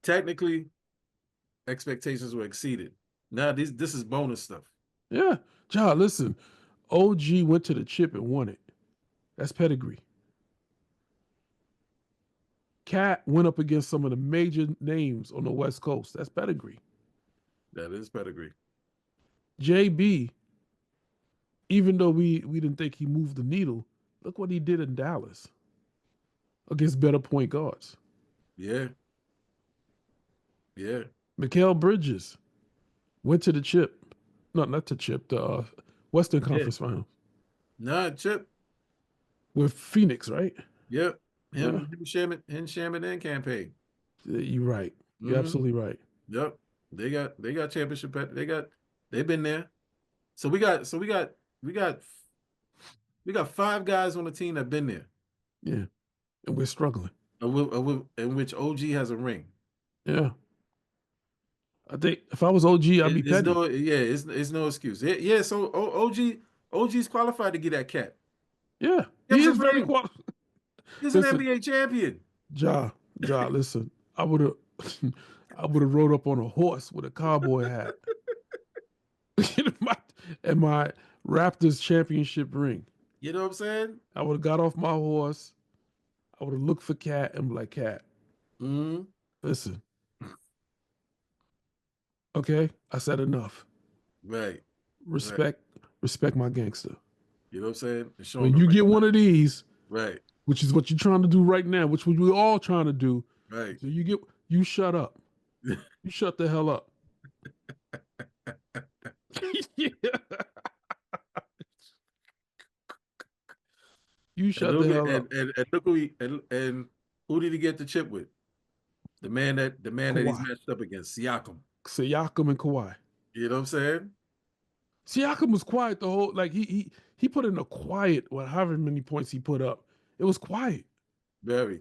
technically expectations were exceeded. Now this is bonus stuff. Yeah. Joe, listen, OG went to the chip and won it. That's pedigree. Cat went up against some of the major names on the West Coast. That's pedigree. That is pedigree. JB, even though we didn't think he moved the needle, look what he did in Dallas against better point guards. Yeah. Yeah. Mikal Bridges went to the chip. No, not to chip, the Western Yeah. Conference Finals Nah, Chip. with Phoenix, right? Yep. Yeah. Shaman and campaign. You're right. You're Mm-hmm. absolutely right. Yep. They got championship. They've been there. So we got 5 guys on the team that been there. Yeah. And we're struggling. In which OG has a ring. Yeah. I think if I was OG, I'd be petty. It's no excuse. Yeah. So OG's qualified to get that cat. Yeah. Give He us is a very ring. qualified. He's an Listen, NBA champion. Ja, listen. I would have I would have rode up on a horse with a cowboy hat. and my Raptors championship ring. You know what I'm saying? I would have got off my horse. I would have looked for Cat and be like, Cat, Mm-hmm. listen. Okay, I said enough. Right. Respect my gangster. You know what I'm saying? And show When them the you right, get one of these, right, which is what you're trying to do right now, which we're all trying to do, right. so you shut up. You shut the hell up. Yeah. You And shut look the at hell up. and look and who did he get the chip with? The man that he's Kawhi. matched up against, Siakam. Siakam and Kawhi. You know what I'm saying? Siakam was quiet the whole like he put in a quiet however many points he put up. It was quiet. Very,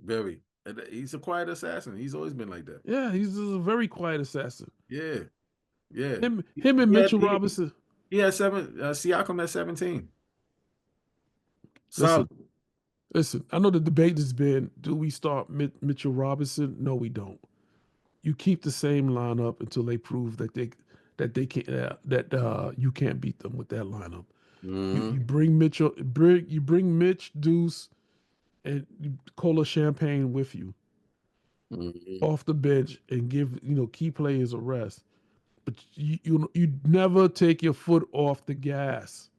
very. And he's a quiet assassin. He's always been like that. Yeah, he's just a very quiet assassin. Yeah, yeah. Him and He had Mitchell he, Robinson. he had Siakam at 17. Listen, Solid. listen. I know the debate has been: do we start Mitchell Robinson? No, we don't. You keep the same lineup until they prove that they can that you can't beat them with that lineup. You Mm-hmm. bring you bring Mitch Deuce and Cola Champagne with you Mm-hmm. off the bench and give key players a rest. But you never take your foot off the gas.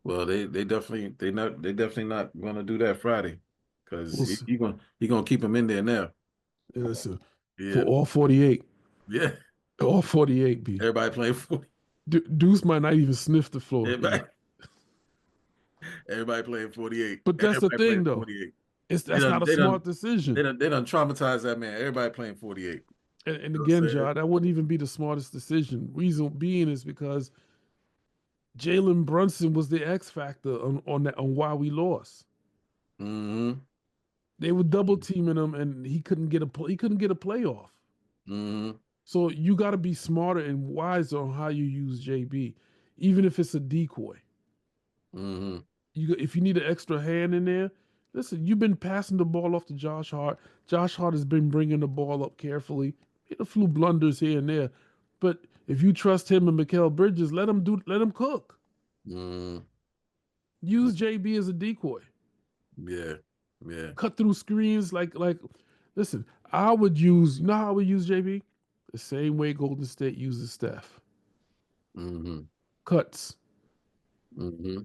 Well, they definitely not gonna do that Friday because We'll he, see. he gonna he gonna keep him in there now. Listen, for Yeah, all 48, yeah. all 48 B. Everybody playing 40. Deuce might not even sniff the floor B. Everybody, everybody playing 48. But that's the Everybody playing thing though. 48. They That's not done a they smart done they decision. done they done traumatized that man. Everybody playing 48. And You know what again, I'm saying? John, that wouldn't even be the smartest decision. Reason being is because Jalen Brunson was the X factor on why we lost. Mm-hmm. They were double teaming him, and he couldn't get a playoff. Mm-hmm. So you got to be smarter and wiser on how you use JB, even if it's a decoy. Mm-hmm. If you need an extra hand in there, listen. You've been passing the ball off to Josh Hart. Josh Hart has been bringing the ball up carefully. Made a few blunders here and there, but if you trust him and Mikal Bridges, let him cook. Mm-hmm. Use JB as a decoy. Yeah. Yeah. Cut through screens like. Listen, I would use. You know how I would use JB? The same way Golden State uses Steph. Mm-hmm. Cuts. Mm-hmm.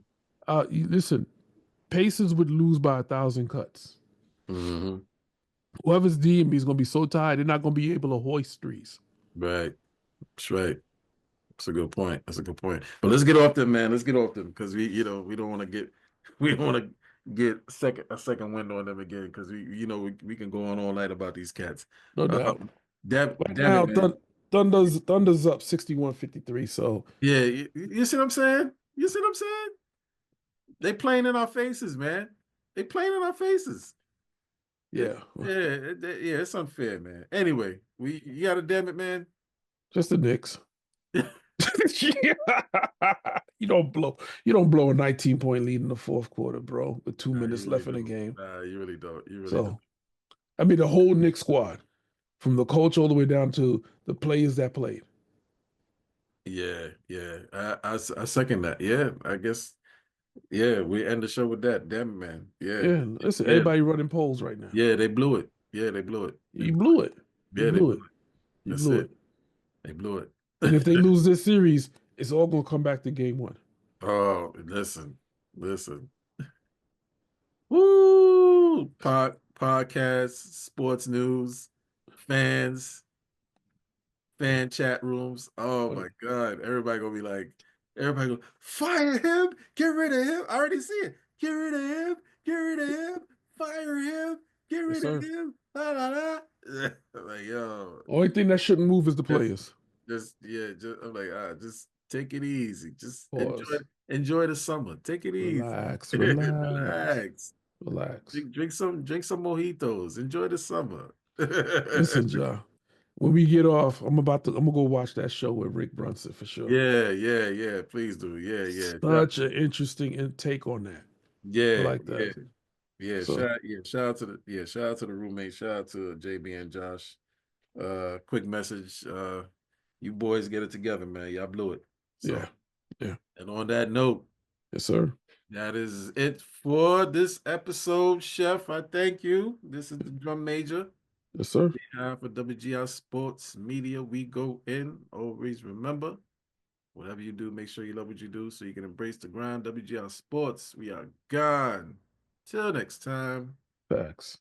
Listen, Pacers would lose by 1,000 cuts. Mm-hmm. Whoever's DMB is going to be so tired, they're not going to be able to hoist threes. Right. That's right. That's a good point. That's a good point. But let's get off them, man. Let's get off them because we don't want to get we don't want to get a second wind on them again because we can go on all night about these cats. No Uh, doubt. Right damn now, it, man. Thunder's up 61-53. So, Yeah, you see what I'm saying? You see what I'm saying? They playing in our faces, man. They playing in our faces. It, yeah, yeah, it's unfair, man. Anyway, you gotta damn it, man. just the Knicks. You don't blow a 19-point lead in the fourth quarter, bro, with 2 minutes You really left in the don't. game. Nah, you really don't. You really don't. So, I mean, the whole Knicks squad, from the coach all the way down to the players that played. Yeah, yeah. I second that. Yeah, I guess. Yeah, we end the show with that. Damn it, man. Yeah, Yeah, listen, yeah, everybody running polls right now. yeah. They blew it. Yeah, they blew it. They You blew blew it. it. You Yeah, they blew blew it. it. You That's blew it. it. They blew it. And if they lose this series, it's all gonna come back to game one. Oh, listen. Woo! Podcasts, sports news, fans, fan chat rooms. Oh my God. Everybody go, fire him, get rid of him. I already see it. Get rid of him, get rid of him, fire him, get Yes, rid of sir. him. La la la. I'm like, yo, Only thing that shouldn't move is the just players. I'm like, just take it easy. Just Pause. enjoy the summer. Take it easy. Relax. Relax. Relax. Relax. Drink some mojitos. Enjoy the summer. Listen, Ja. When we get off, I'm gonna go watch that show with Rick Brunson for sure. Yeah. Please do. Yeah. Such an interesting take on that. I Yeah, like yeah, that. yeah. So Shout out to the roommate. Shout out to JB and Josh. Quick message. You boys get it together, man. Y'all blew it. So, yeah. and on that note, Yes, sir. that is it for this episode, Chef. I thank you. This is the drum major. Yes, sir. For WGI Sports Media, we go in. Always remember, Whatever you do, make sure you love what you do so you can embrace the grind. WGR Sports, we are gone. Till next time. Facts.